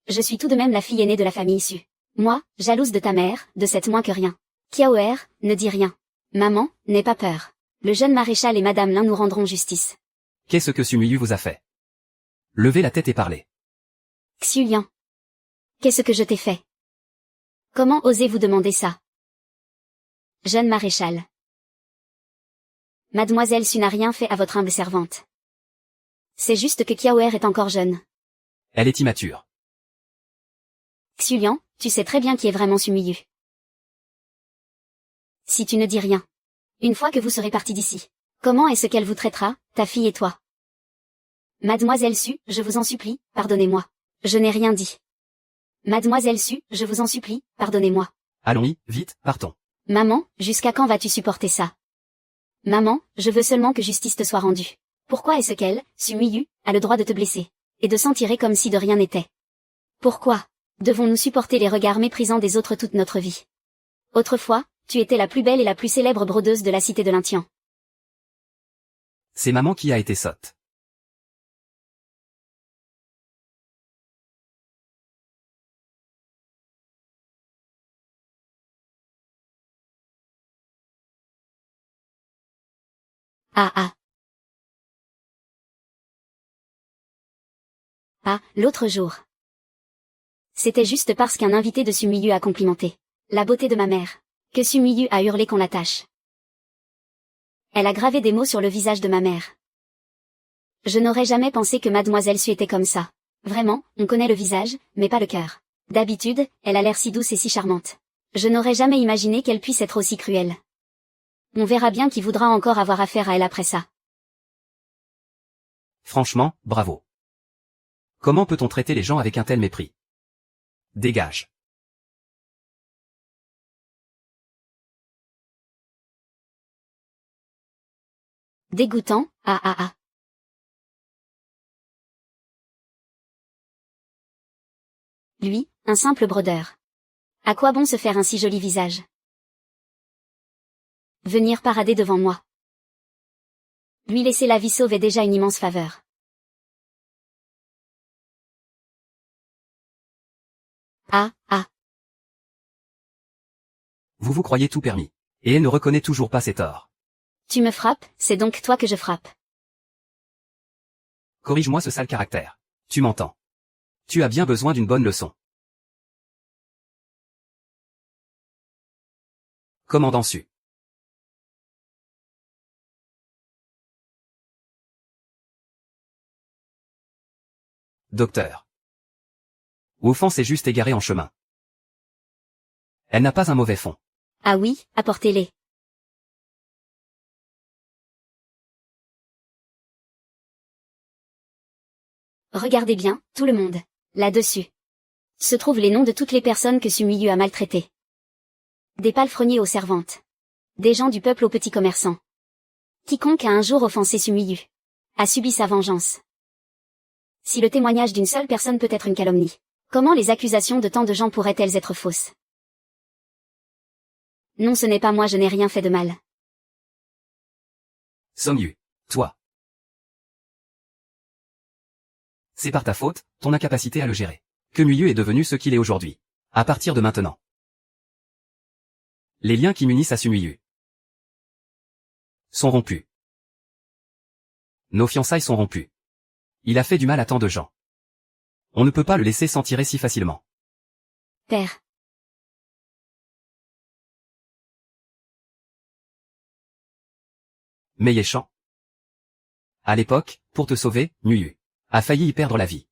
Je suis tout de même la fille aînée de la famille issue. Moi, jalouse de ta mère, de cette moins que rien. Kiaoer, ne dis rien. Maman, n'aie pas peur. Le jeune maréchal et madame Lin nous rendront justice. Qu'est-ce que Sumuyu vous a fait? Levez la tête et parlez. Xulian. Qu'est-ce que je t'ai fait? Comment osez-vous demander ça? Jeune maréchal. Mademoiselle Su n'a rien fait à votre humble servante. C'est juste que Kiaoer est encore jeune. Elle est immature. Xulian, tu sais très bien qui est vraiment Sumuyu. Si tu ne dis rien. Une fois que vous serez partis d'ici, comment est-ce qu'elle vous traitera, ta fille et toi? Mademoiselle Su, je vous en supplie, pardonnez-moi. Je n'ai rien dit. Mademoiselle Su, je vous en supplie, pardonnez-moi. Allons-y, vite, partons. Maman, jusqu'à quand vas-tu supporter ça? Maman, je veux seulement que justice te soit rendue. Pourquoi est-ce qu'elle, Sumuyu, a le droit de te blesser, et de s'en tirer comme si de rien n'était? Pourquoi devons-nous supporter les regards méprisants des autres toute notre vie? Autrefois, tu étais la plus belle et la plus célèbre brodeuse de la cité de l'Intian. C'est maman qui a été sotte. Ah ah. Ah, l'autre jour. C'était juste parce qu'un invité de Sumuyu a complimenté la beauté de ma mère, que Sumuyu a hurlé qu'on l'attache. Elle a gravé des mots sur le visage de ma mère. Je n'aurais jamais pensé que mademoiselle Su était comme ça. Vraiment, on connaît le visage, mais pas le cœur. D'habitude, elle a l'air si douce et si charmante. Je n'aurais jamais imaginé qu'elle puisse être aussi cruelle. On verra bien qui voudra encore avoir affaire à elle après ça. Franchement, bravo. Comment peut-on traiter les gens avec un tel mépris? Dégage. Dégoûtant, ah ah ah. Lui, un simple brodeur. À quoi bon se faire un si joli visage? Venir parader devant moi. Lui laisser la vie sauve est déjà une immense faveur. Ah, ah. Vous vous croyez tout permis. Et elle ne reconnaît toujours pas ses torts. Tu me frappes, c'est donc toi que je frappe. Corrige-moi ce sale caractère. Tu m'entends? Tu as bien besoin d'une bonne leçon. Commandant Su. Docteur. Wufan s'est juste égaré en chemin. Elle n'a pas un mauvais fond. Ah oui, apportez-les. Regardez bien, tout le monde. Là-dessus se trouvent les noms de toutes les personnes que Sumuyu a maltraitées. Des palefreniers aux servantes. Des gens du peuple aux petits commerçants. Quiconque a un jour offensé Sumuyu a subi sa vengeance. Si le témoignage d'une seule personne peut être une calomnie, comment les accusations de tant de gens pourraient-elles être fausses? Non, ce n'est pas moi, je n'ai rien fait de mal. Songyu, toi. C'est par ta faute, ton incapacité à le gérer, que Muyu est devenu ce qu'il est aujourd'hui. À partir de maintenant. Les liens qui m'unissent à Sumuyu sont rompus. Nos fiançailles sont rompues. Il a fait du mal à tant de gens. On ne peut pas le laisser s'en tirer si facilement. Père. Mais Yéchan. À l'époque, pour te sauver, Muyu a failli y perdre la vie.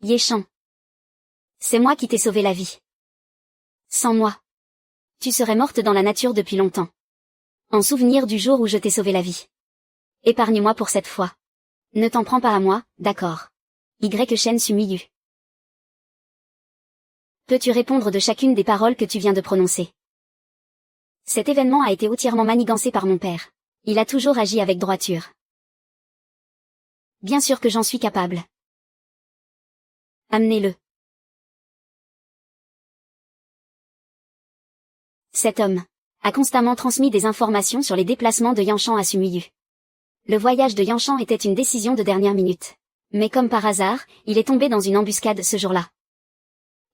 Yéchan. C'est moi qui t'ai sauvé la vie. Sans moi, tu serais morte dans la nature depuis longtemps. En souvenir du jour où je t'ai sauvé la vie. Épargne-moi pour cette fois. Ne t'en prends pas à moi, d'accord. Y Shen Sumuyu. Peux-tu répondre de chacune des paroles que tu viens de prononcer? Cet événement a été entièrement manigancé par mon père. Il a toujours agi avec droiture. Bien sûr que j'en suis capable. Amenez-le. Cet homme a constamment transmis des informations sur les déplacements de Yanshan à Sumuyu. Le voyage de Yanshan était une décision de dernière minute. Mais comme par hasard, il est tombé dans une embuscade ce jour-là.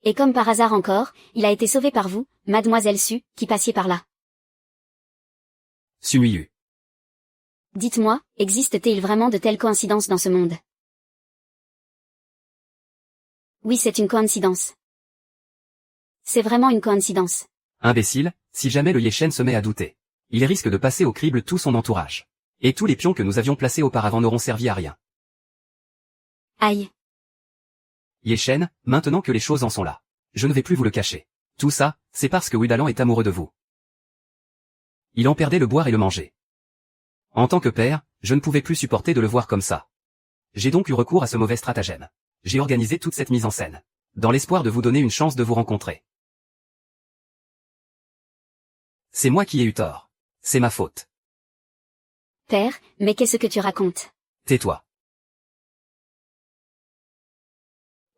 Et comme par hasard encore, il a été sauvé par vous, mademoiselle Su, qui passiez par là. Sumuyu. Dites-moi, existe-t-il vraiment de telles coïncidences dans ce monde? Oui, c'est une coïncidence. C'est vraiment une coïncidence. Imbécile, si jamais le Yeshen se met à douter. Il risque de passer au crible tout son entourage. Et tous les pions que nous avions placés auparavant n'auront servi à rien. Aïe. Yeshen, maintenant que les choses en sont là. Je ne vais plus vous le cacher. Tout ça, c'est parce que Wudalan est amoureux de vous. Il en perdait le boire et le manger. En tant que père, je ne pouvais plus supporter de le voir comme ça. J'ai donc eu recours à ce mauvais stratagème. J'ai organisé toute cette mise en scène, dans l'espoir de vous donner une chance de vous rencontrer. C'est moi qui ai eu tort. C'est ma faute. Père, mais qu'est-ce que tu racontes? Tais-toi.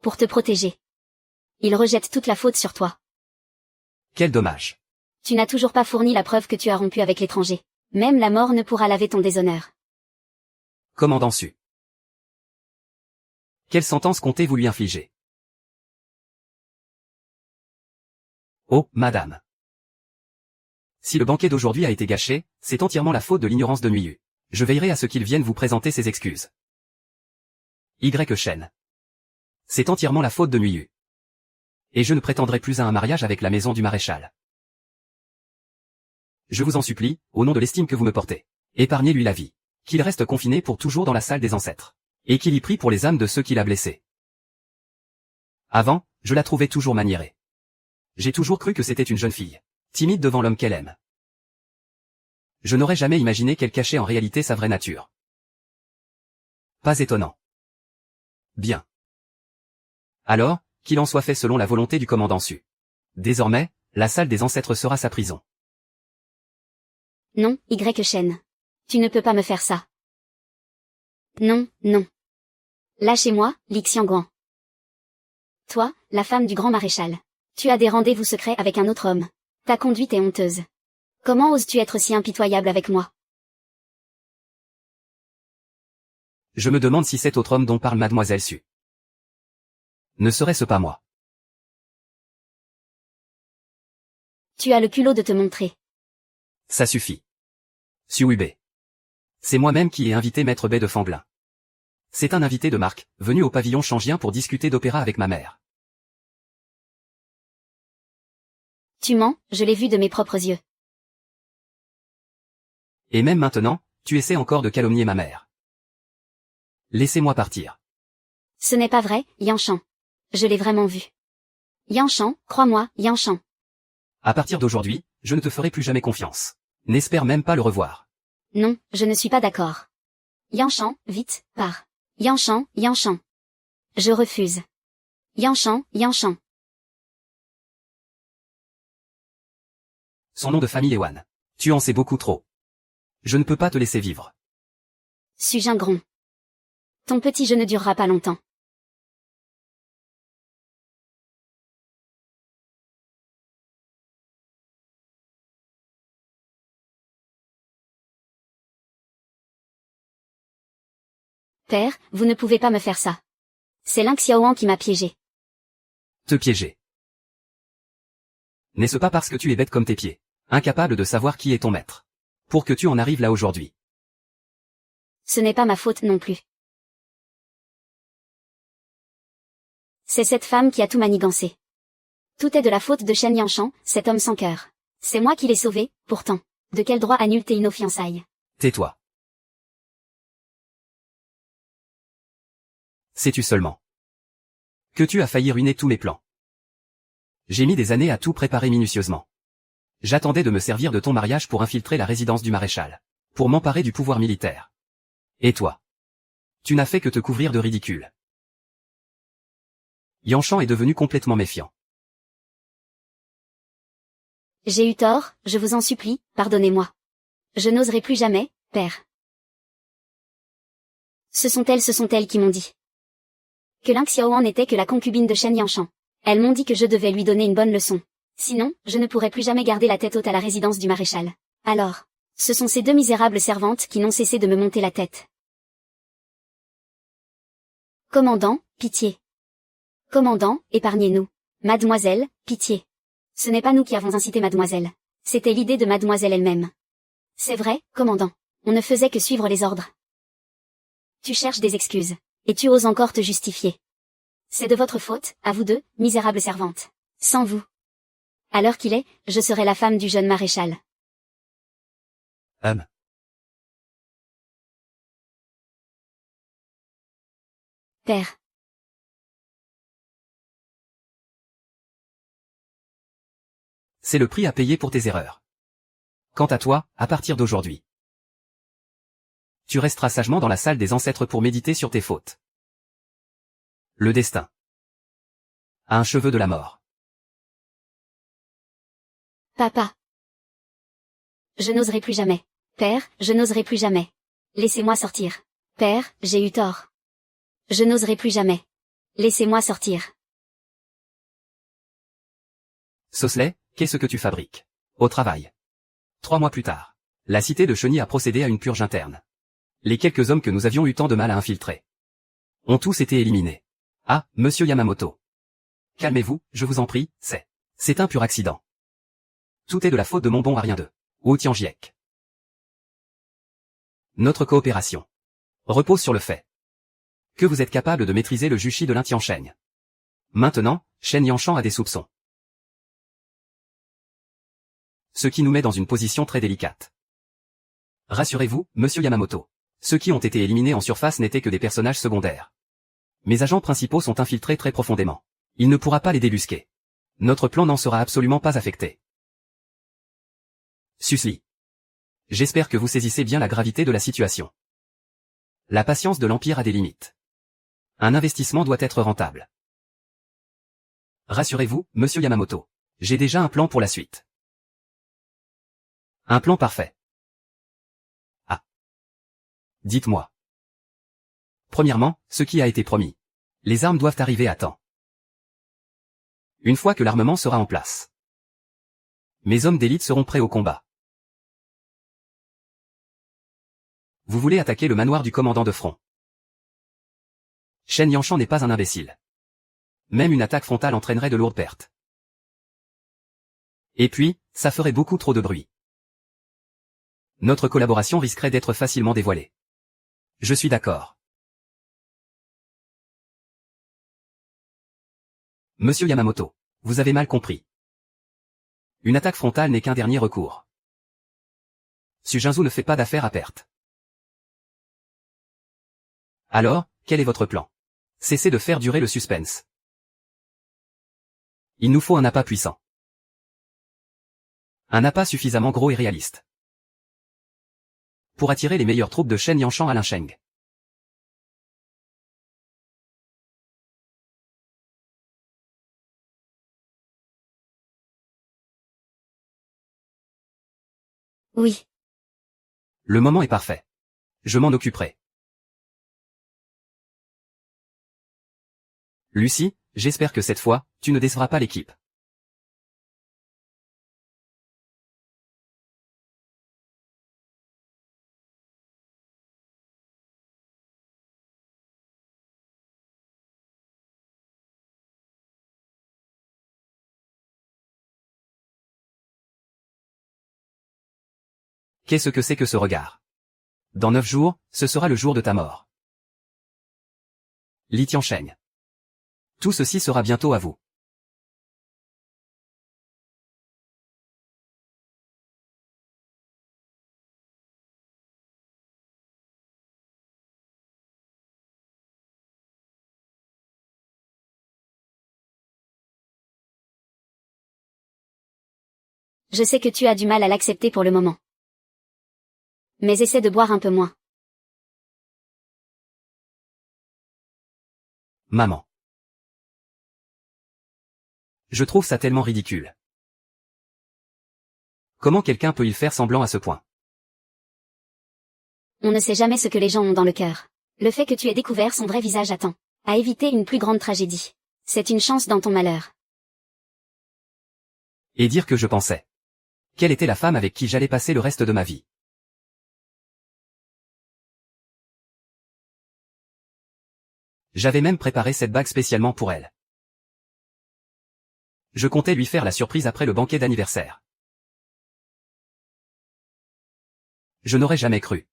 Pour te protéger. Il rejette toute la faute sur toi. Quel dommage. Tu n'as toujours pas fourni la preuve que tu as rompu avec l'étranger. Même la mort ne pourra laver ton déshonneur. Commandant Su. Quelle sentence comptez-vous lui infliger? Oh, madame. Si le banquet d'aujourd'hui a été gâché, c'est entièrement la faute de l'ignorance de Nuiyu. Je veillerai à ce qu'il vienne vous présenter ses excuses. Shen. C'est entièrement la faute de Nuiyu. Et je ne prétendrai plus à un mariage avec la maison du maréchal. Je vous en supplie, au nom de l'estime que vous me portez, épargnez-lui la vie. Qu'il reste confiné pour toujours dans la salle des ancêtres. Et qu'il y prie pour les âmes de ceux qu'il a blessés. Avant, je la trouvais toujours maniérée. J'ai toujours cru que c'était une jeune fille, timide devant l'homme qu'elle aime. Je n'aurais jamais imaginé qu'elle cachait en réalité sa vraie nature. Pas étonnant. Bien. Alors, qu'il en soit fait selon la volonté du commandant Su. Désormais, la salle des ancêtres sera sa prison. Non, Shen. Tu ne peux pas me faire ça. Non, non. Lâchez-moi, Lixiangguan. Toi, la femme du grand maréchal. Tu as des rendez-vous secrets avec un autre homme. Ta conduite est honteuse. Comment oses-tu être si impitoyable avec moi? Je me demande si cet autre homme dont parle mademoiselle Su. Ne serait-ce pas moi? Tu as le culot de te montrer. Ça suffit. Suibé. C'est moi-même qui ai invité Maître Bay de Fanglin. C'est un invité de marque, venu au pavillon Changien pour discuter d'opéra avec ma mère. Tu mens, je l'ai vu de mes propres yeux. Et même maintenant, tu essaies encore de calomnier ma mère. Laissez-moi partir. Ce n'est pas vrai, Yanshan. Je l'ai vraiment vu. Yanshan, crois-moi, Yanshan. À partir d'aujourd'hui, je ne te ferai plus jamais confiance. N'espère même pas le revoir. Non, je ne suis pas d'accord. Yanshan, vite, pars. Yanshan, Yanshan. Je refuse. Yanshan, Yanshan. Son nom de famille est Wan. Tu en sais beaucoup trop. Je ne peux pas te laisser vivre. Su Jingron. Ton petit jeu ne durera pas longtemps. Père, vous ne pouvez pas me faire ça. C'est Ling Xiaoan qui m'a piégé. Te piéger. N'est-ce pas parce que tu es bête comme tes pieds, incapable de savoir qui est ton maître, pour que tu en arrives là aujourd'hui? Ce n'est pas ma faute non plus. C'est cette femme qui a tout manigancé. Tout est de la faute de Shen Yanshan, cet homme sans cœur. C'est moi qui l'ai sauvé, pourtant. De quel droit annule-t-il nos fiançailles? Tais-toi. Sais-tu seulement que tu as failli ruiner tous mes plans? J'ai mis des années à tout préparer minutieusement. J'attendais de me servir de ton mariage pour infiltrer la résidence du maréchal, pour m'emparer du pouvoir militaire. Et toi? Tu n'as fait que te couvrir de ridicule. Yanshan est devenu complètement méfiant. J'ai eu tort, je vous en supplie, pardonnez-moi. Je n'oserai plus jamais, père. Ce sont elles qui m'ont dit que Ling Xiaoan n'était que la concubine de Shen Yanshan. Elles m'ont dit que je devais lui donner une bonne leçon. Sinon, je ne pourrais plus jamais garder la tête haute à la résidence du maréchal. Alors, ce sont ces deux misérables servantes qui n'ont cessé de me monter la tête. Commandant, pitié. Commandant, épargnez-nous. Mademoiselle, pitié. Ce n'est pas nous qui avons incité mademoiselle. C'était l'idée de mademoiselle elle-même. C'est vrai, commandant. On ne faisait que suivre les ordres. Tu cherches des excuses. Et tu oses encore te justifier. C'est de votre faute, à vous deux, misérables servantes. Sans vous. À l'heure qu'il est, je serai la femme du jeune maréchal. Père. C'est le prix à payer pour tes erreurs. Quant à toi, à partir d'aujourd'hui, tu resteras sagement dans la salle des ancêtres pour méditer sur tes fautes. Le destin a un cheveu de la mort. Papa. Je n'oserai plus jamais. Père, je n'oserai plus jamais. Laissez-moi sortir. Père, j'ai eu tort. Je n'oserai plus jamais. Laissez-moi sortir. Sosley, qu'est-ce que tu fabriques? Au travail. 3 mois plus tard, la cité de Cheny a procédé à une purge interne. Les quelques hommes que nous avions eu tant de mal à infiltrer ont tous été éliminés. Ah, monsieur Yamamoto. Calmez-vous, je vous en prie, c'est un pur accident. Tout est de la faute de mon bon Arien de Wu Tianjiek. Notre coopération repose sur le fait que vous êtes capable de maîtriser le jushi de l'Intiansheng. Maintenant, Shen Yanshan a des soupçons. Ce qui nous met dans une position très délicate. Rassurez-vous, monsieur Yamamoto. Ceux qui ont été éliminés en surface n'étaient que des personnages secondaires. Mes agents principaux sont infiltrés très profondément. Il ne pourra pas les débusquer. Notre plan n'en sera absolument pas affecté. Susli. J'espère que vous saisissez bien la gravité de la situation. La patience de l'Empire a des limites. Un investissement doit être rentable. Rassurez-vous, monsieur Yamamoto. J'ai déjà un plan pour la suite. Un plan parfait. Ah. Dites-moi. Premièrement, ce qui a été promis. Les armes doivent arriver à temps. Une fois que l'armement sera en place, mes hommes d'élite seront prêts au combat. Vous voulez attaquer le manoir du commandant de front. Shen Yanshan n'est pas un imbécile. Même une attaque frontale entraînerait de lourdes pertes. Et puis, ça ferait beaucoup trop de bruit. Notre collaboration risquerait d'être facilement dévoilée. Je suis d'accord. Monsieur Yamamoto, vous avez mal compris. Une attaque frontale n'est qu'un dernier recours. Su Jinzou ne fait pas d'affaires à perte. Alors, quel est votre plan? Cessez de faire durer le suspense. Il nous faut un appât puissant. Un appât suffisamment gros et réaliste. Pour attirer les meilleures troupes de Shen Yanshan à Linsheng. Oui. Le moment est parfait. Je m'en occuperai. Lucie, j'espère que cette fois, tu ne décevras pas l'équipe. Qu'est-ce que c'est que ce regard? Dans 9 jours, ce sera le jour de ta mort. Li Tiansheng. Tout ceci sera bientôt à vous. Je sais que tu as du mal à l'accepter pour le moment. Mais essaie de boire un peu moins. Maman. Je trouve ça tellement ridicule. Comment quelqu'un peut-il faire semblant à ce point? On ne sait jamais ce que les gens ont dans le cœur. Le fait que tu aies découvert son vrai visage attend à éviter une plus grande tragédie. C'est une chance dans ton malheur. Et dire que je pensais. Quelle était la femme avec qui j'allais passer le reste de ma vie? J'avais même préparé cette bague spécialement pour elle. Je comptais lui faire la surprise après le banquet d'anniversaire. Je n'aurais jamais cru.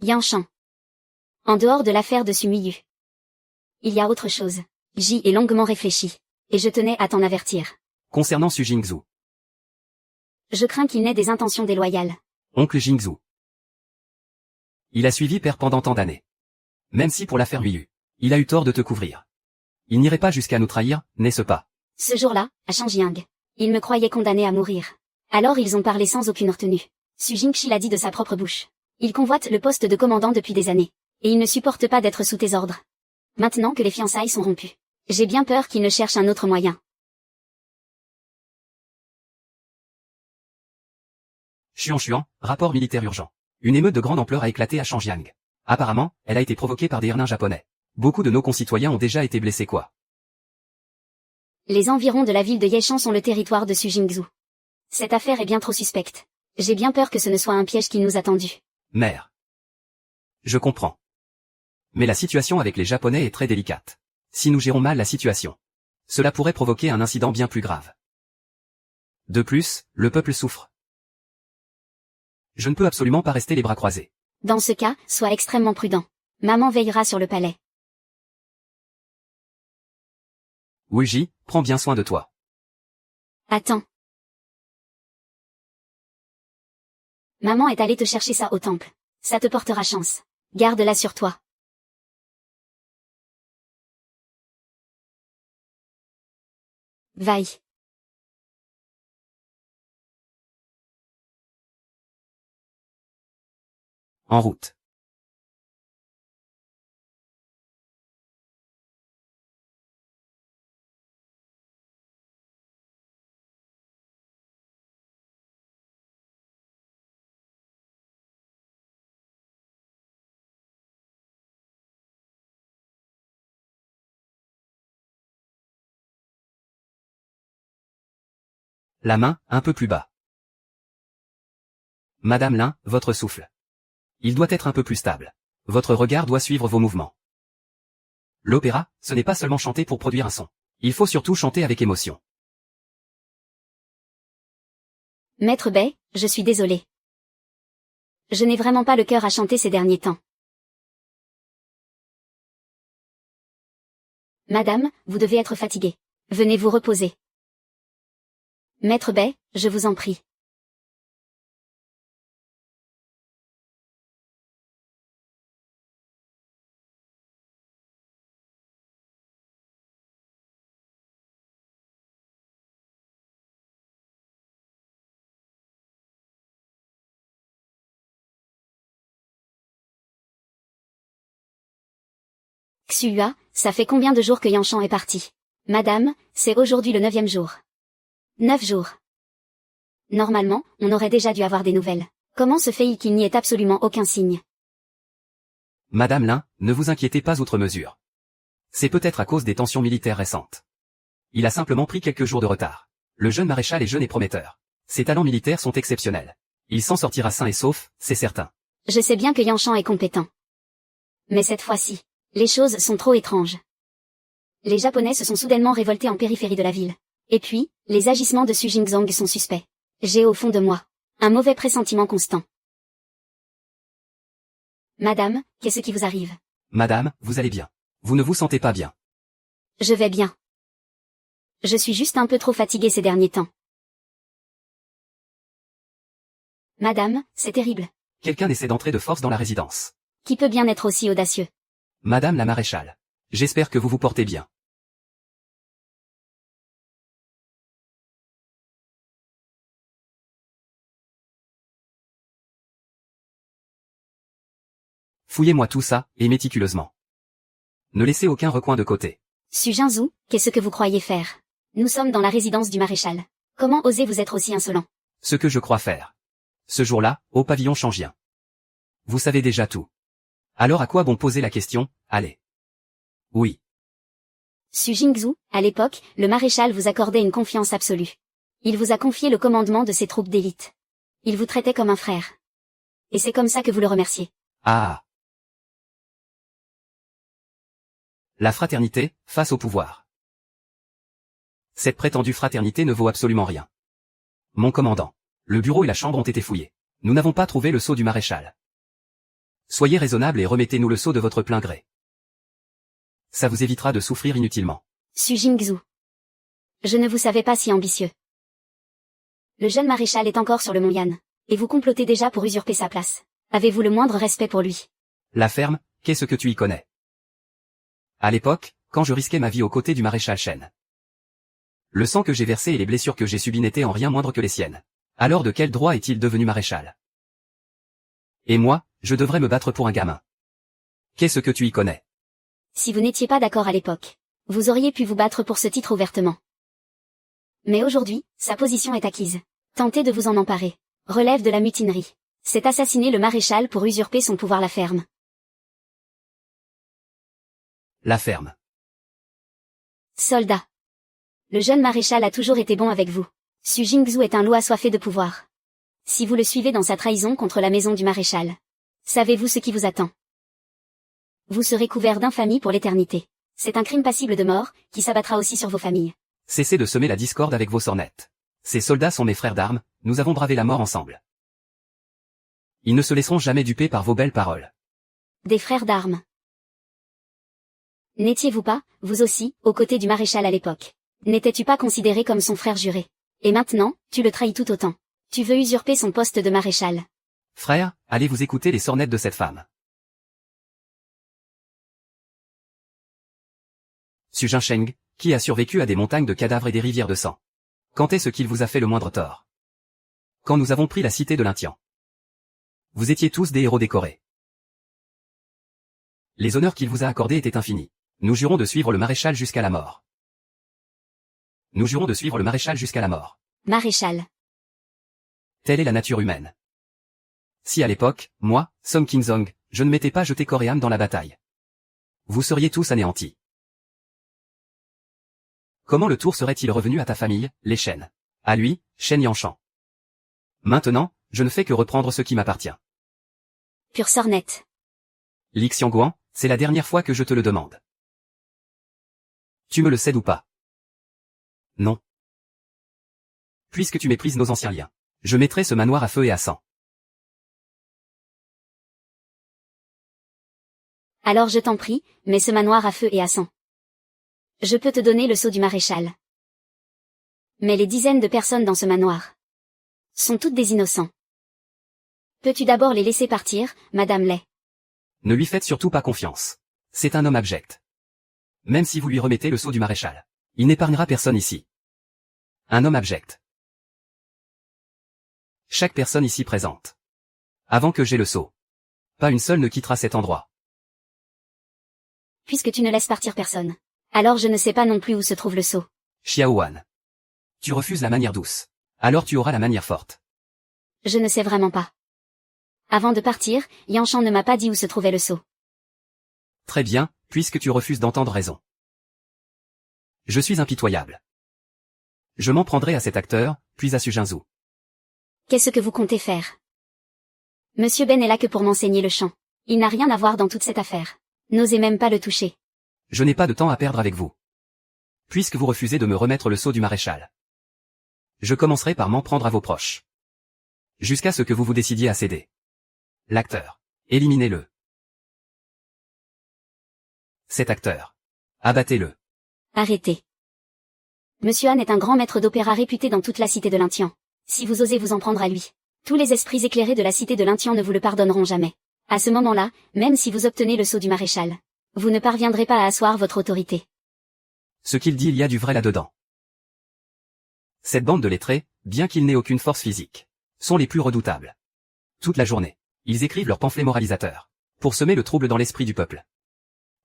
Yanshan. En dehors de l'affaire de Sumiyu. Il y a autre chose. J'y ai longuement réfléchi. Et je tenais à t'en avertir. Concernant Su Jingzhu. Je crains qu'il n'ait des intentions déloyales. Oncle Jingzhu. Il a suivi père pendant tant d'années. Même si pour l'affaire Yu, il a eu tort de te couvrir. Il n'irait pas jusqu'à nous trahir, n'est-ce pas? Ce jour-là, à Shangjiang, ils me croyaient condamné à mourir. Alors ils ont parlé sans aucune retenue. Su Jingxi l'a dit de sa propre bouche. Il convoite le poste de commandant depuis des années. Et il ne supporte pas d'être sous tes ordres. Maintenant que les fiançailles sont rompues, j'ai bien peur qu'il ne cherche un autre moyen. Xuan, rapport militaire urgent. Une émeute de grande ampleur a éclaté à Shangjiang. Apparemment, elle a été provoquée par des nains japonais. Beaucoup de nos concitoyens ont déjà été blessés quoi. Les environs de la ville de Yeshan sont le territoire de Su Jingzhu. Cette affaire est bien trop suspecte. J'ai bien peur que ce ne soit un piège qui nous a tendus. Mère. Je comprends. Mais la situation avec les Japonais est très délicate. Si nous gérons mal la situation, cela pourrait provoquer un incident bien plus grave. De plus, le peuple souffre. Je ne peux absolument pas rester les bras croisés. Dans ce cas, sois extrêmement prudent. Maman veillera sur le palais. Wuji, prends bien soin de toi. Attends. Maman est allée te chercher ça au temple. Ça te portera chance. Garde-la sur toi. Vaille. En route. La main, un peu plus bas. Madame Lin, votre souffle. Il doit être un peu plus stable. Votre regard doit suivre vos mouvements. L'opéra, ce n'est pas seulement chanter pour produire un son. Il faut surtout chanter avec émotion. Maître Bay, je suis désolé. Je n'ai vraiment pas le cœur à chanter ces derniers temps. Madame, vous devez être fatiguée. Venez vous reposer. Maître Bay, je vous en prie. Xua, ça fait combien de jours que Yanshan est parti? Madame, c'est aujourd'hui le 9e jour. 9 jours. Normalement, on aurait déjà dû avoir des nouvelles. Comment se fait-il qu'il n'y ait absolument aucun signe? Madame Lin, ne vous inquiétez pas outre mesure. C'est peut-être à cause des tensions militaires récentes. Il a simplement pris quelques jours de retard. Le jeune maréchal est jeune et prometteur. Ses talents militaires sont exceptionnels. Il s'en sortira sain et sauf, c'est certain. Je sais bien que Yanshan est compétent. Mais cette fois-ci, les choses sont trop étranges. Les Japonais se sont soudainement révoltés en périphérie de la ville. Et puis, les agissements de Su Jingzong sont suspects. J'ai au fond de moi un mauvais pressentiment constant. Madame, qu'est-ce qui vous arrive? Madame, vous allez bien. Vous ne vous sentez pas bien. Je vais bien. Je suis juste un peu trop fatiguée ces derniers temps. Madame, c'est terrible. Quelqu'un essaie d'entrer de force dans la résidence. Qui peut bien être aussi audacieux? Madame la maréchale. J'espère que vous vous portez bien. Fouillez-moi tout ça, et méticuleusement. Ne laissez aucun recoin de côté. Su Jinzhou, qu'est-ce que vous croyez faire? Nous sommes dans la résidence du maréchal. Comment osez-vous être aussi insolent? Ce que je crois faire. Ce jour-là, au pavillon Changien. Vous savez déjà tout. Alors à quoi bon poser la question, allez. Oui. Su Jingzhou, à l'époque, le maréchal vous accordait une confiance absolue. Il vous a confié le commandement de ses troupes d'élite. Il vous traitait comme un frère. Et c'est comme ça que vous le remerciez. Ah. La fraternité, face au pouvoir. Cette prétendue fraternité ne vaut absolument rien. Mon commandant, le bureau et la chambre ont été fouillés. Nous n'avons pas trouvé le sceau du maréchal. Soyez raisonnable et remettez-nous le sceau de votre plein gré. Ça vous évitera de souffrir inutilement. Su Jingzhou. Je ne vous savais pas si ambitieux. Le jeune maréchal est encore sur le mont Yan. Et vous complotez déjà pour usurper sa place. Avez-vous le moindre respect pour lui? La ferme, qu'est-ce que tu y connais? À l'époque, quand je risquais ma vie aux côtés du maréchal Shen. Le sang que j'ai versé et les blessures que j'ai subies n'étaient en rien moindres que les siennes. Alors de quel droit est-il devenu maréchal? Et moi, je devrais me battre pour un gamin. Qu'est-ce que tu y connais? Si vous n'étiez pas d'accord à l'époque, vous auriez pu vous battre pour ce titre ouvertement. Mais aujourd'hui, sa position est acquise. Tentez de vous en emparer. Relève de la mutinerie. C'est assassiner le maréchal pour usurper son pouvoir la ferme. La ferme. Soldat. Le jeune maréchal a toujours été bon avec vous. Su Jingzhou est un loup assoiffé de pouvoir. Si vous le suivez dans sa trahison contre la maison du maréchal, savez-vous ce qui vous attend? Vous serez couvert d'infamie pour l'éternité. C'est un crime passible de mort, qui s'abattra aussi sur vos familles. Cessez de semer la discorde avec vos sornettes. Ces soldats sont mes frères d'armes, nous avons bravé la mort ensemble. Ils ne se laisseront jamais duper par vos belles paroles. Des frères d'armes. N'étiez-vous pas, vous aussi, aux côtés du maréchal à l'époque? N'étais-tu pas considéré comme son frère juré? Et maintenant, tu le trahis tout autant. Tu veux usurper son poste de maréchal. Frère, allez vous écouter les sornettes de cette femme. Su Jinsheng, qui a survécu à des montagnes de cadavres et des rivières de sang. Quand est-ce qu'il vous a fait le moindre tort? Quand nous avons pris la cité de l'Intian. Vous étiez tous des héros décorés. Les honneurs qu'il vous a accordés étaient infinis. Nous jurons de suivre le maréchal jusqu'à la mort. Nous jurons de suivre le maréchal jusqu'à la mort. Maréchal. Telle est la nature humaine. Si à l'époque, moi, Song Qinzong, je ne m'étais pas jeté corps et âme dans la bataille, vous seriez tous anéantis. Comment le tour serait-il revenu à ta famille, les Shen? À lui, Shen Yanshan. Maintenant, je ne fais que reprendre ce qui m'appartient. Pure sornette. Li Xiangguan, c'est la dernière fois que je te le demande. Tu me le cèdes ou pas? Non. Puisque tu méprises nos anciens liens, je mettrai ce manoir à feu et à sang. Alors je t'en prie, mets ce manoir à feu et à sang. Je peux te donner le sceau du maréchal. Mais les dizaines de personnes dans ce manoir sont toutes des innocents. Peux-tu d'abord les laisser partir, Madame Lei? Ne lui faites surtout pas confiance. C'est un homme abject. Même si vous lui remettez le sceau du maréchal, il n'épargnera personne ici. Un homme abject. Chaque personne ici présente. Avant que j'aie le sceau. Pas une seule ne quittera cet endroit. Puisque tu ne laisses partir personne. Alors je ne sais pas non plus où se trouve le sceau. Xiaowan. Tu refuses la manière douce. Alors tu auras la manière forte. Je ne sais vraiment pas. Avant de partir, Yanshan ne m'a pas dit où se trouvait le sceau. Très bien, puisque tu refuses d'entendre raison. Je suis impitoyable. Je m'en prendrai à cet acteur, puis à Su Jinzhou. Qu'est-ce que vous comptez faire? Monsieur Ben est là que pour m'enseigner le chant. Il n'a rien à voir dans toute cette affaire. N'osez même pas le toucher. Je n'ai pas de temps à perdre avec vous. Puisque vous refusez de me remettre le sceau du maréchal, je commencerai par m'en prendre à vos proches. Jusqu'à ce que vous vous décidiez à céder. L'acteur. Éliminez-le. Cet acteur. Abattez-le. Arrêtez. Monsieur Han est un grand maître d'opéra réputé dans toute la cité de l'Intian. Si vous osez vous en prendre à lui, tous les esprits éclairés de la cité de l'Intian ne vous le pardonneront jamais. À ce moment-là, même si vous obtenez le sceau du maréchal, vous ne parviendrez pas à asseoir votre autorité. Ce qu'il dit, il y a du vrai là-dedans. Cette bande de lettrés, bien qu'ils n'aient aucune force physique, sont les plus redoutables. Toute la journée, ils écrivent leurs pamphlets moralisateurs, pour semer le trouble dans l'esprit du peuple.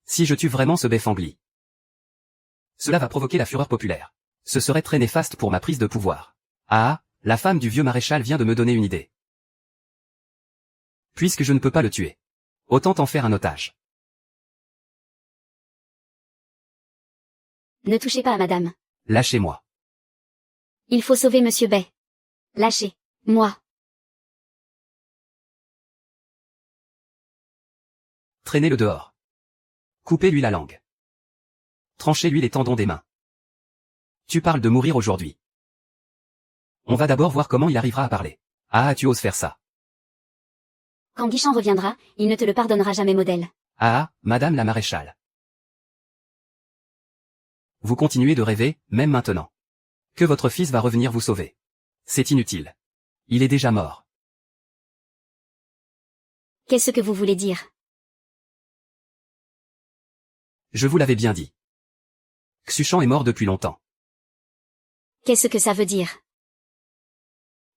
Si je tue vraiment ce Befangli, Cela va provoquer la fureur populaire. Ce serait très néfaste pour ma prise de pouvoir. Ah, la femme du vieux maréchal vient de me donner une idée. Puisque je ne peux pas le tuer, autant en faire un otage. Ne touchez pas à madame. Lâchez-moi. Il faut sauver Monsieur Bay. Lâchez. Moi. Traînez-le dehors. Coupez-lui la langue. Tranchez-lui les tendons des mains. Tu parles de mourir aujourd'hui. On va d'abord voir comment il arrivera à parler. Ah, tu oses faire ça. Quand Guichon reviendra, il ne te le pardonnera jamais, modèle. Ah, madame la maréchale. Vous continuez de rêver, même maintenant. Que votre fils va revenir vous sauver. C'est inutile. Il est déjà mort. Qu'est-ce que vous voulez dire? Je vous l'avais bien dit. Xuchan est mort depuis longtemps. Qu'est-ce que ça veut dire?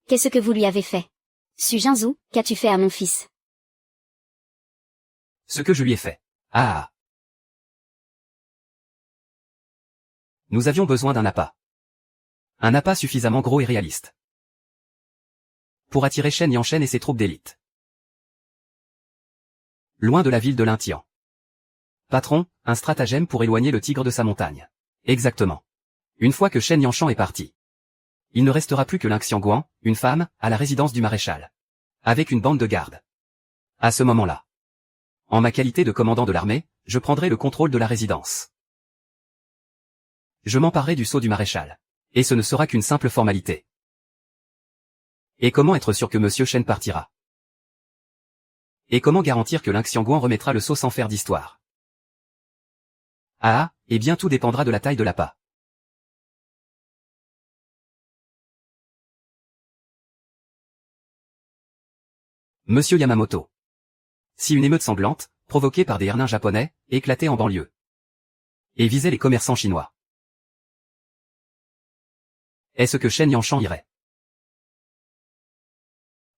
Qu'est-ce que vous lui avez fait? Su Jinzhu, qu'as-tu fait à mon fils? Ce que je lui ai fait. Ah. Nous avions besoin d'un appât. Un appât suffisamment gros et réaliste. Pour attirer Shen Yanshen et ses troupes d'élite. Loin de la ville de Lintian. Patron, un stratagème pour éloigner le tigre de sa montagne. Exactement. Une fois que Shen Yanshan est parti, il ne restera plus que Ling Xiangguan, une femme, à la résidence du maréchal. Avec une bande de garde. À ce moment-là, en ma qualité de commandant de l'armée, je prendrai le contrôle de la résidence. Je m'emparerai du sceau du maréchal. Et ce ne sera qu'une simple formalité. Et comment être sûr que Monsieur Shen partira? Et comment garantir que Ling Xiangguan remettra le sceau sans faire d'histoire? Ah, eh bien tout dépendra de la taille de l'appât. Monsieur Yamamoto. Si une émeute sanglante, provoquée par des herrnins japonais, éclatait en banlieue et visait les commerçants chinois, est-ce que Shen Yanshan irait?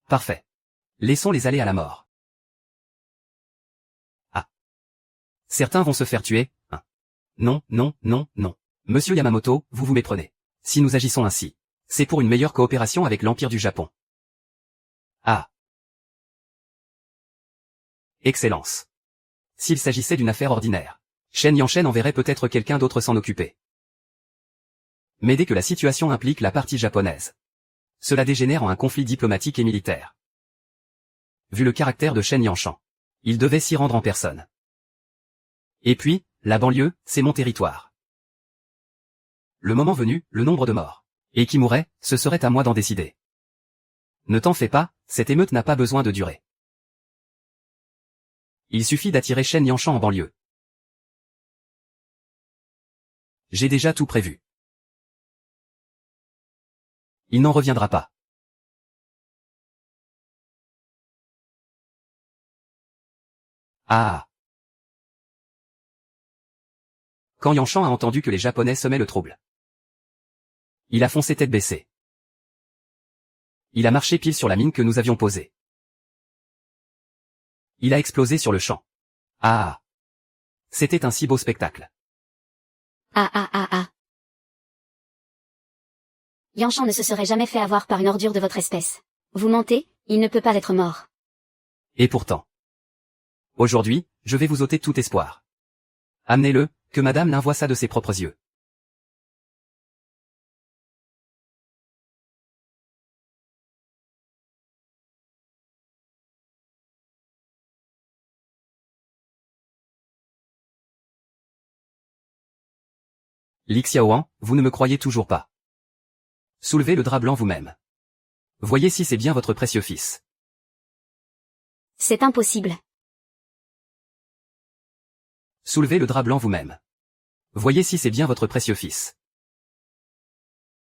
Parfait. Laissons-les aller à la mort. Ah. Certains vont se faire tuer, hein. Non, non, non, non. Monsieur Yamamoto, vous vous méprenez. Si nous agissons ainsi, c'est pour une meilleure coopération avec l'Empire du Japon. Ah. Excellence. S'il s'agissait d'une affaire ordinaire, Shen Yanshen enverrait peut-être quelqu'un d'autre s'en occuper. Mais dès que la situation implique la partie japonaise, cela dégénère en un conflit diplomatique et militaire. Vu le caractère de Shen Yanshan, il devait s'y rendre en personne. Et puis, la banlieue, c'est mon territoire. Le moment venu, le nombre de morts, et qui mourrait, ce serait à moi d'en décider. Ne t'en fais pas, cette émeute n'a pas besoin de durer. Il suffit d'attirer Shen Yanshan en banlieue. J'ai déjà tout prévu. Il n'en reviendra pas. Ah. Quand Yanshan a entendu que les Japonais semaient le trouble, il a foncé tête baissée. Il a marché pile sur la mine que nous avions posée. Il a explosé sur le champ. Ah. C'était un si beau spectacle. Ah ah ah ah. Yanshan ne se serait jamais fait avoir par une ordure de votre espèce. Vous mentez, il ne peut pas être mort. Et pourtant. Aujourd'hui, je vais vous ôter tout espoir. Amenez-le, que madame Lin voie ça de ses propres yeux. Li Xiaoan, vous ne me croyez toujours pas. Soulevez le drap blanc vous-même. Voyez si c'est bien votre précieux fils. C'est impossible. Soulevez le drap blanc vous-même. Voyez si c'est bien votre précieux fils.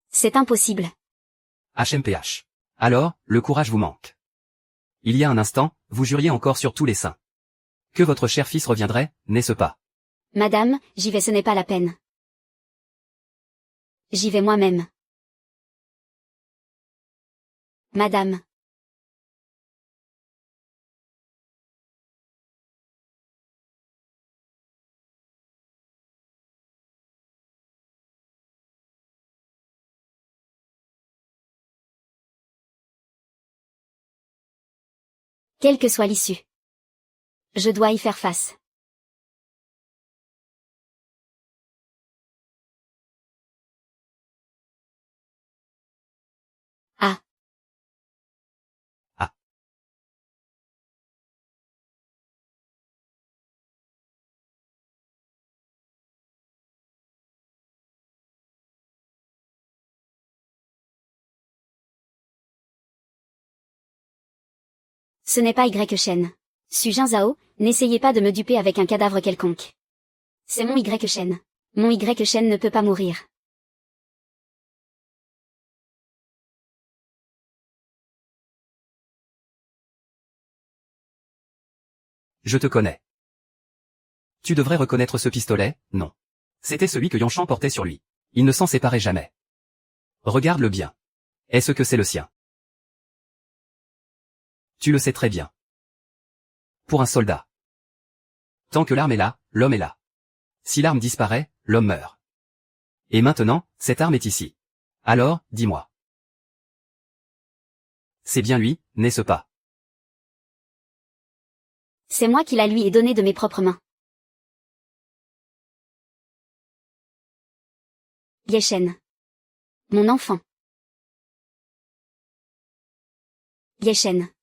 C'est impossible. HMPH. Alors, le courage vous manque. Il y a un instant, vous juriez encore sur tous les saints que votre cher fils reviendrait, n'est-ce pas? Madame, j'y vais, ce n'est pas la peine. J'y vais moi-même. Madame. Quelle que soit l'issue. Je dois y faire face. Ah. Ah. Ce n'est pas Y Shen. Su Zhao, n'essayez pas de me duper avec un cadavre quelconque. C'est mon Y Shen. Mon Y Shen ne peut pas mourir. Je te connais. Tu devrais reconnaître ce pistolet, non. C'était celui que Yanshan portait sur lui. Il ne s'en séparait jamais. Regarde-le bien. Est-ce que c'est le sien? Tu le sais très bien. Pour un soldat. Tant que l'arme est là, l'homme est là. Si l'arme disparaît, l'homme meurt. Et maintenant, cette arme est ici. Alors, dis-moi. C'est bien lui, n'est-ce pas? C'est moi qui la lui ai donnée de mes propres mains. Yeshen. Mon enfant. Yeshen.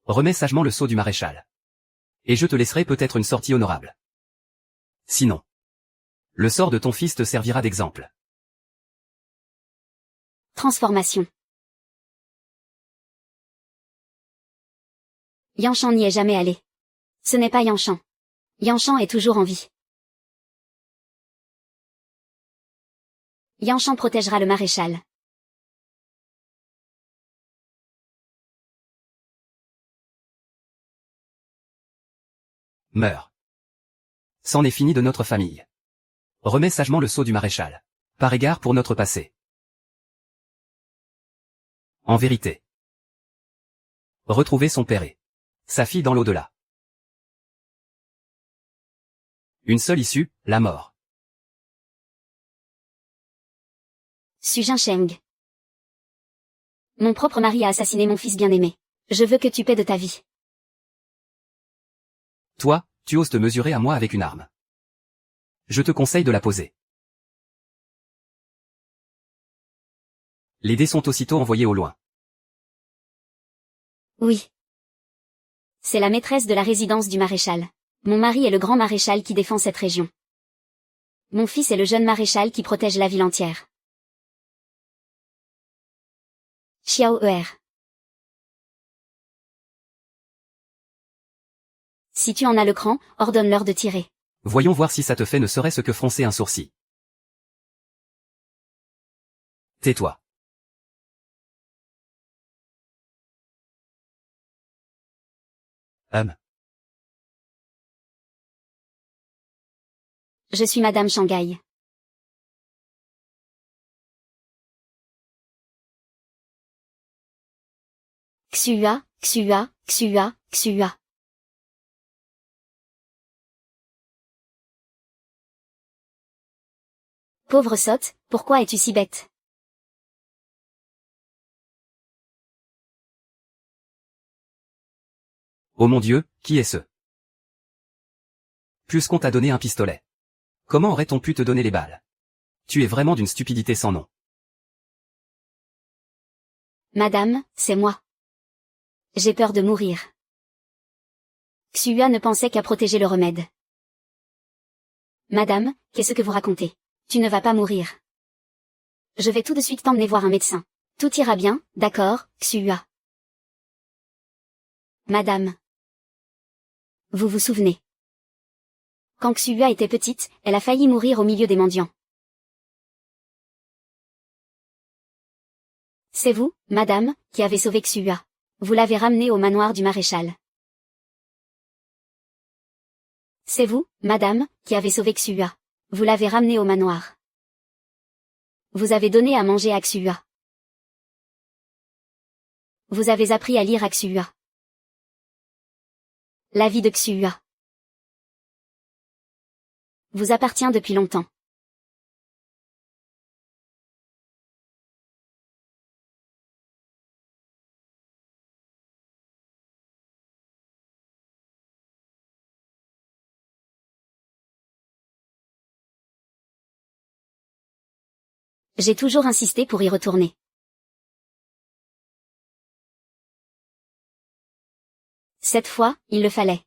Remets sagement le sceau du maréchal. Et je te laisserai peut-être une sortie honorable. Sinon, le sort de ton fils te servira d'exemple. Transformation. Yanshan n'y est jamais allé. Ce n'est pas Yanshan. Yanshan est toujours en vie. Yanshan protégera le maréchal. Meurs. C'en est fini de notre famille. Remets sagement le sceau du maréchal. Par égard pour notre passé. En vérité. Retrouver son père et sa fille dans l'au-delà. Une seule issue, la mort. Su Jinsheng. Mon propre mari a assassiné mon fils bien-aimé. Je veux que tu paies de ta vie. Toi, tu oses te mesurer à moi avec une arme. Je te conseille de la poser. Les dés sont aussitôt envoyés au loin. Oui. C'est la maîtresse de la résidence du maréchal. Mon mari est le grand maréchal qui défend cette région. Mon fils est le jeune maréchal qui protège la ville entière. Xiao Er. Si tu en as le cran, ordonne-leur de tirer. Voyons voir si ça te fait ne serait-ce que froncer un sourcil. Tais-toi. Je suis Madame Shanghai. Xua, Xua, Xua, Xua. Pauvre sotte, pourquoi es-tu si bête? Oh mon Dieu, qui est ce? Puisqu'on t'a donné un pistolet. Comment aurait-on pu te donner les balles? Tu es vraiment d'une stupidité sans nom. Madame, c'est moi. J'ai peur de mourir. Xua ne pensait qu'à protéger le remède. Madame, qu'est-ce que vous racontez? Tu ne vas pas mourir. Je vais tout de suite t'emmener voir un médecin. Tout ira bien, d'accord, Xua. Madame. Vous vous souvenez? Quand Xua était petite, elle a failli mourir au milieu des mendiants. C'est vous, madame, qui avez sauvé Xua. Vous l'avez ramenée au manoir du maréchal. C'est vous, madame, qui avez sauvé Xua. Vous l'avez ramenée au manoir. Vous avez donné à manger à Xua. Vous avez appris à lire à Xua. La vie de Xua vous appartient depuis longtemps. J'ai toujours insisté pour y retourner. Cette fois, il le fallait.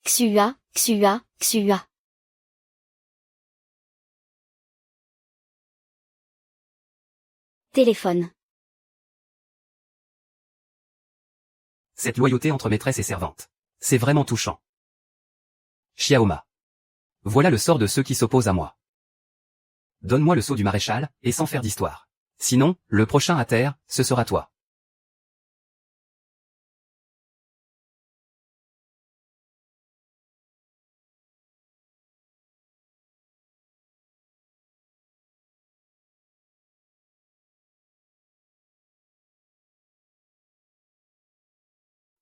Xua, Xua, Xua. Téléphone. Cette loyauté entre maîtresse et servante. C'est vraiment touchant. Xiaoma. Voilà le sort de ceux qui s'opposent à moi. Donne-moi le sceau du maréchal, et sans faire d'histoire. Sinon, le prochain à terre, ce sera toi.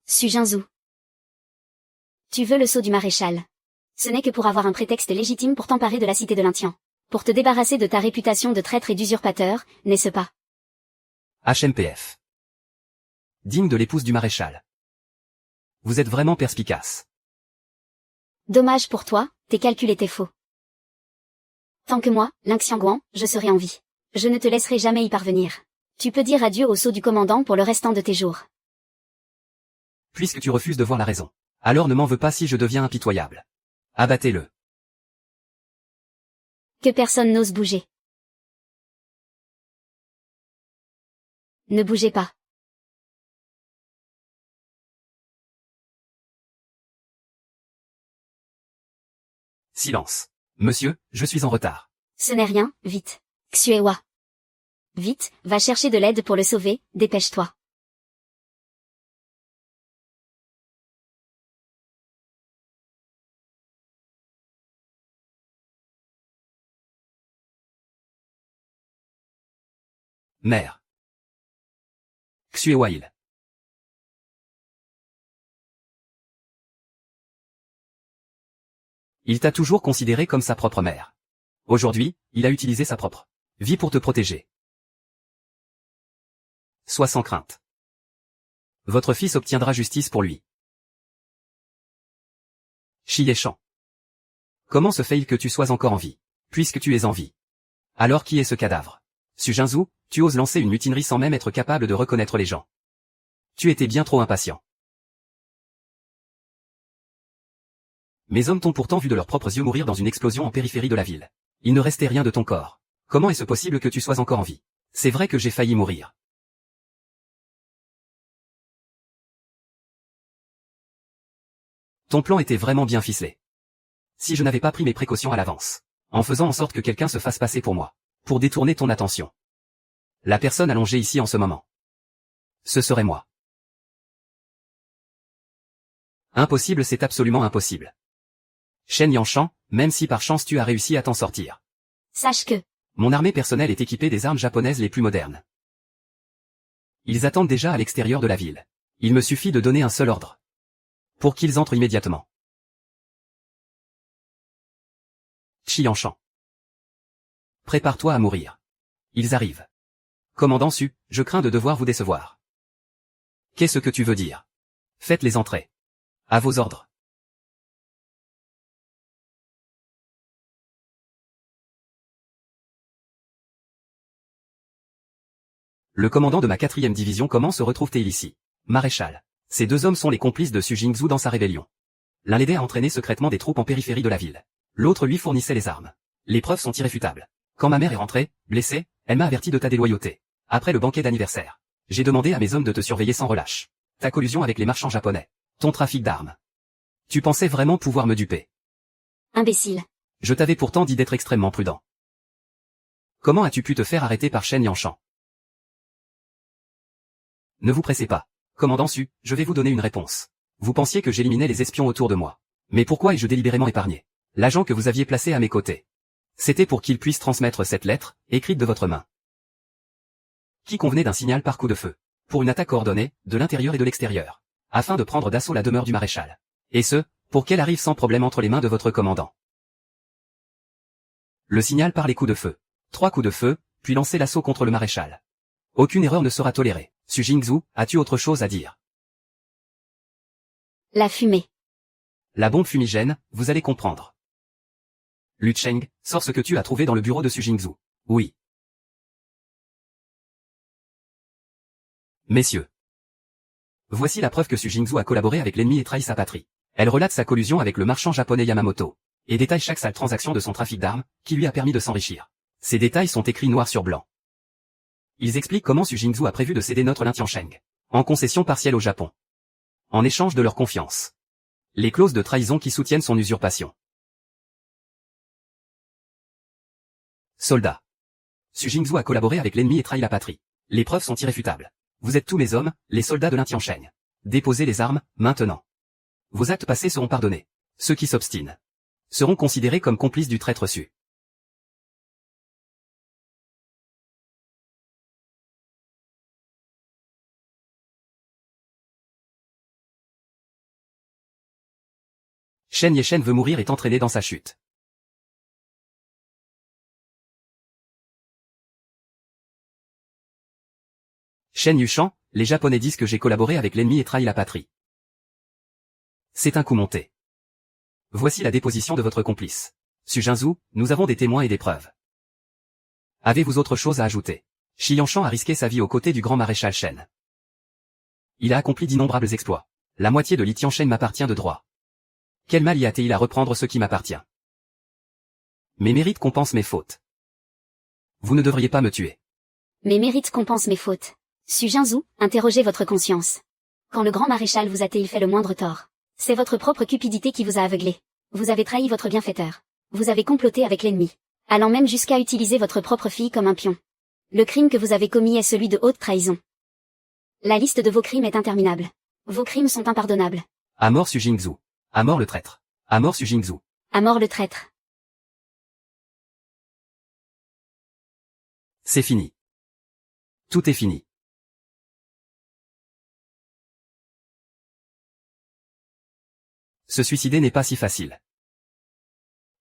Su Jinzhu. Tu veux le sceau du maréchal. Ce n'est que pour avoir un prétexte légitime pour t'emparer de la cité de l'Intian. Pour te débarrasser de ta réputation de traître et d'usurpateur, n'est-ce pas? HMPF. Digne de l'épouse du maréchal. Vous êtes vraiment perspicace. Dommage pour toi, tes calculs étaient faux. Tant que moi, Ling Xiangguan, je serai en vie. Je ne te laisserai jamais y parvenir. Tu peux dire adieu au sceau du commandant pour le restant de tes jours. Puisque tu refuses de voir la raison. Alors ne m'en veux pas si je deviens impitoyable. Abattez-le. Que personne n'ose bouger. Ne bougez pas. Silence. Monsieur, je suis en retard. Ce n'est rien, vite. Xuewa. Vite, va chercher de l'aide pour le sauver, dépêche-toi. Mère. Xuewail. Il t'a toujours considéré comme sa propre mère. Aujourd'hui, il a utilisé sa propre vie pour te protéger. Sois sans crainte. Votre fils obtiendra justice pour lui. Chiéchan. Comment se fait-il que tu sois encore en vie, puisque tu es en vie? Alors qui est ce cadavre? Su Jinzhu, tu oses lancer une mutinerie sans même être capable de reconnaître les gens. Tu étais bien trop impatient. Mes hommes t'ont pourtant vu de leurs propres yeux mourir dans une explosion en périphérie de la ville. Il ne restait rien de ton corps. Comment est-ce possible que tu sois encore en vie? C'est vrai que j'ai failli mourir. Ton plan était vraiment bien ficelé. Si je n'avais pas pris mes précautions à l'avance, en faisant en sorte que quelqu'un se fasse passer pour moi, pour détourner ton attention. La personne allongée ici en ce moment. Ce serait moi. Impossible, c'est absolument impossible. Shen Yanshan, même si par chance tu as réussi à t'en sortir. Sache que, mon armée personnelle est équipée des armes japonaises les plus modernes. Ils attendent déjà à l'extérieur de la ville. Il me suffit de donner un seul ordre. Pour qu'ils entrent immédiatement. Xianshan. Prépare-toi à mourir. Ils arrivent. Commandant Su, je crains de devoir vous décevoir. Qu'est-ce que tu veux dire? Faites-les entrer. À vos ordres. Le commandant de ma 4e division, comment se retrouve-t-il ici? Maréchal. Ces deux hommes sont les complices de Su Jingzhu dans sa rébellion. L'un l'aidait à entraîner secrètement des troupes en périphérie de la ville. L'autre lui fournissait les armes. Les preuves sont irréfutables. Quand ma mère est rentrée, blessée, elle m'a averti de ta déloyauté. Après le banquet d'anniversaire, j'ai demandé à mes hommes de te surveiller sans relâche. Ta collusion avec les marchands japonais. Ton trafic d'armes. Tu pensais vraiment pouvoir me duper? Imbécile. Je t'avais pourtant dit d'être extrêmement prudent. Comment as-tu pu te faire arrêter par Shen Yanshan? Ne vous pressez pas. Commandant Su, je vais vous donner une réponse. Vous pensiez que j'éliminais les espions autour de moi. Mais pourquoi ai-je délibérément épargné l'agent que vous aviez placé à mes côtés? C'était pour qu'il puisse transmettre cette lettre, écrite de votre main, qui convenait d'un signal par coup de feu, pour une attaque coordonnée, de l'intérieur et de l'extérieur, afin de prendre d'assaut la demeure du maréchal. Et ce, pour qu'elle arrive sans problème entre les mains de votre commandant. Le signal par les coups de feu. 3 coups de feu, puis lancer l'assaut contre le maréchal. Aucune erreur ne sera tolérée. Su Jingzhu, as-tu autre chose à dire? La fumée. La bombe fumigène, vous allez comprendre. Lu Cheng, sors ce que tu as trouvé dans le bureau de Su Jingzhu. Oui. Messieurs. Voici la preuve que Su Jingzhu a collaboré avec l'ennemi et trahi sa patrie. Elle relate sa collusion avec le marchand japonais Yamamoto, et détaille chaque sale transaction de son trafic d'armes, qui lui a permis de s'enrichir. Ces détails sont écrits noir sur blanc. Ils expliquent comment Su Jingzhu a prévu de céder notre Lin Tiansheng, en concession partielle au Japon, en échange de leur confiance. Les clauses de trahison qui soutiennent son usurpation. Soldats. Su Jingzhu a collaboré avec l'ennemi et trahi la patrie. Les preuves sont irréfutables. Vous êtes tous mes hommes, les soldats de Lin Tiansheng. Déposez les armes, maintenant. Vos actes passés seront pardonnés. Ceux qui s'obstinent seront considérés comme complices du traître Su. Shen Yeshen veut mourir et est entraîné dans sa chute. Shen Yushan, les Japonais disent que j'ai collaboré avec l'ennemi et trahi la patrie. C'est un coup monté. Voici la déposition de votre complice. Su Jingzhu, nous avons des témoins et des preuves. Avez-vous autre chose à ajouter? Shi Yanshan a risqué sa vie aux côtés du grand maréchal Shen. Il a accompli d'innombrables exploits. La moitié de Li Tiansheng m'appartient de droit. Quel mal y a-t-il à reprendre ce qui m'appartient? Mes mérites compensent mes fautes. Vous ne devriez pas me tuer. Mes mérites compensent mes fautes. Su Jingzhu, interrogez votre conscience. Quand le grand maréchal vous a-t-il fait le moindre tort? C'est votre propre cupidité qui vous a aveuglé. Vous avez trahi votre bienfaiteur. Vous avez comploté avec l'ennemi, allant même jusqu'à utiliser votre propre fille comme un pion. Le crime que vous avez commis est celui de haute trahison. La liste de vos crimes est interminable. Vos crimes sont impardonnables. À mort Su Jingzhu. À mort le traître. À mort Su Jingzhu. À mort le traître. C'est fini. Tout est fini. Se suicider n'est pas si facile.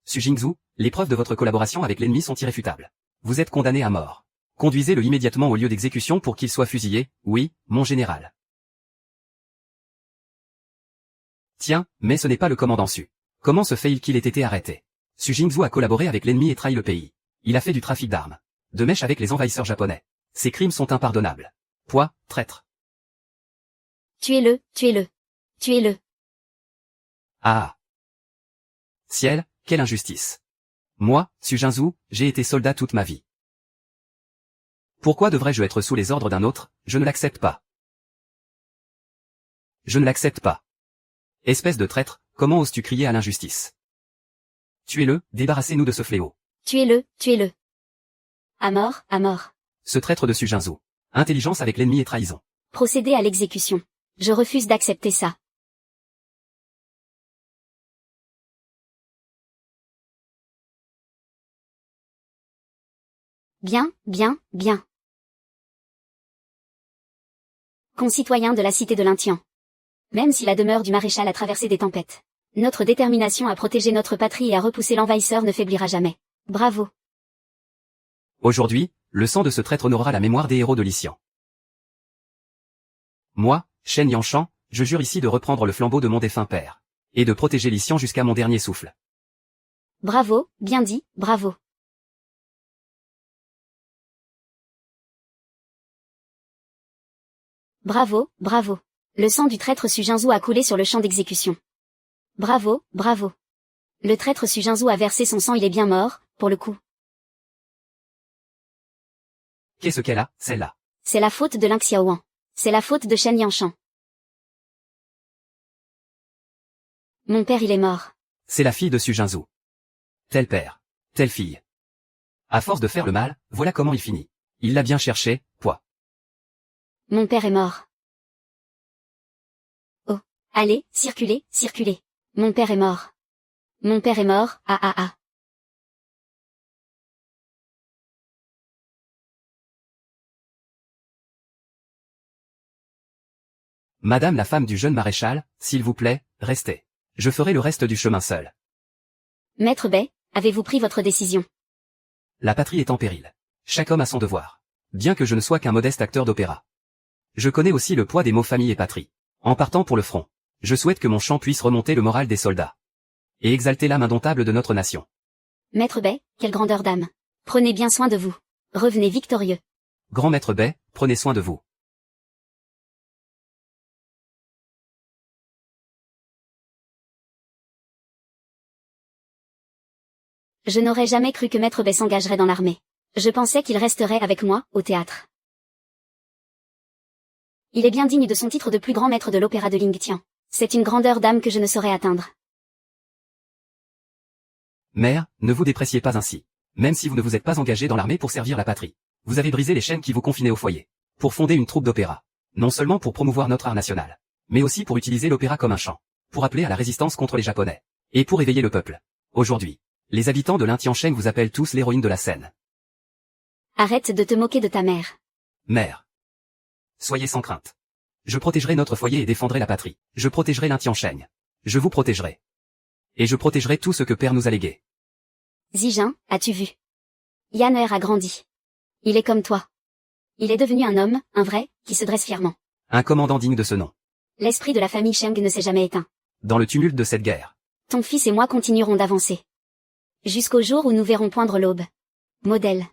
Su Jingzhu, les preuves de votre collaboration avec l'ennemi sont irréfutables. Vous êtes condamné à mort. Conduisez-le immédiatement au lieu d'exécution pour qu'il soit fusillé, oui, mon général. Tiens, mais ce n'est pas le commandant Su. Comment se fait-il qu'il ait été arrêté? Su Jingzhu a collaboré avec l'ennemi et trahi le pays. Il a fait du trafic d'armes, de mèche avec les envahisseurs japonais. Ces crimes sont impardonnables. Traître. Tuez-le, tuez-le. Tuez-le. Ah. Ciel, quelle injustice. Moi, Su Jingzhu, j'ai été soldat toute ma vie. Pourquoi devrais-je être sous les ordres d'un autre? Je ne l'accepte pas. Je ne l'accepte pas. Espèce de traître, comment oses-tu crier à l'injustice? Tuez-le, débarrassez-nous de ce fléau. Tuez-le, tuez-le. À mort, à mort. Ce traître de Su Jingzhu. Intelligence avec l'ennemi et trahison. Procédez à l'exécution. Je refuse d'accepter ça. Bien, bien, bien. Concitoyens de la cité de Lintian. Même si la demeure du maréchal a traversé des tempêtes, notre détermination à protéger notre patrie et à repousser l'envahisseur ne faiblira jamais. Bravo. Aujourd'hui, le sang de ce traître honorera la mémoire des héros de Lixian. Moi, Shen Yanshan, je jure ici de reprendre le flambeau de mon défunt père, et de protéger Lixian jusqu'à mon dernier souffle. Bravo, bien dit, bravo. Bravo, bravo. Le sang du traître Su Jingzhu a coulé sur le champ d'exécution. Bravo, bravo. Le traître Su Jingzhu a versé son sang, il est bien mort, pour le coup. Qu'est-ce qu'elle a, celle-là? C'est la faute de Ling Xiaowan. C'est la faute de Shen Yanshan. Mon père il est mort. C'est la fille de Su Jingzhu. Tel père, telle fille. À force de faire le mal, voilà comment il finit. Il l'a bien cherché, quoi. Mon père est mort. Oh, allez, circulez, circulez. Mon père est mort. Mon père est mort, ah ah ah. Madame la femme du jeune maréchal, s'il vous plaît, restez. Je ferai le reste du chemin seul. Maître Bai, avez-vous pris votre décision? La patrie est en péril. Chaque homme a son devoir. Bien que je ne sois qu'un modeste acteur d'opéra. Je connais aussi le poids des mots famille et patrie. En partant pour le front, je souhaite que mon chant puisse remonter le moral des soldats. Et exalter l'âme indomptable de notre nation. Maître Bai, quelle grandeur d'âme. Prenez bien soin de vous. Revenez victorieux. Grand maître Bai, prenez soin de vous. Je n'aurais jamais cru que Maître Bai s'engagerait dans l'armée. Je pensais qu'il resterait avec moi, au théâtre. Il est bien digne de son titre de plus grand maître de l'opéra de Lingtian. C'est une grandeur d'âme que je ne saurais atteindre. Mère, ne vous dépréciez pas ainsi. Même si vous ne vous êtes pas engagé dans l'armée pour servir la patrie. Vous avez brisé les chaînes qui vous confinaient au foyer. Pour fonder une troupe d'opéra. Non seulement pour promouvoir notre art national. Mais aussi pour utiliser l'opéra comme un chant. Pour appeler à la résistance contre les Japonais. Et pour éveiller le peuple. Aujourd'hui, les habitants de Lintiansheng vous appellent tous l'héroïne de la scène. Arrête de te moquer de ta mère. Mère. Soyez sans crainte. Je protégerai notre foyer et défendrai la patrie. Je protégerai Lintiansheng. Je vous protégerai. Et je protégerai tout ce que Père nous a légué. Zijin, as-tu vu? Yanner a grandi. Il est comme toi. Il est devenu un homme, un vrai, qui se dresse fièrement. Un commandant digne de ce nom. L'esprit de la famille Sheng ne s'est jamais éteint. Dans le tumulte de cette guerre. Ton fils et moi continuerons d'avancer. Jusqu'au jour où nous verrons poindre l'aube. Modèle.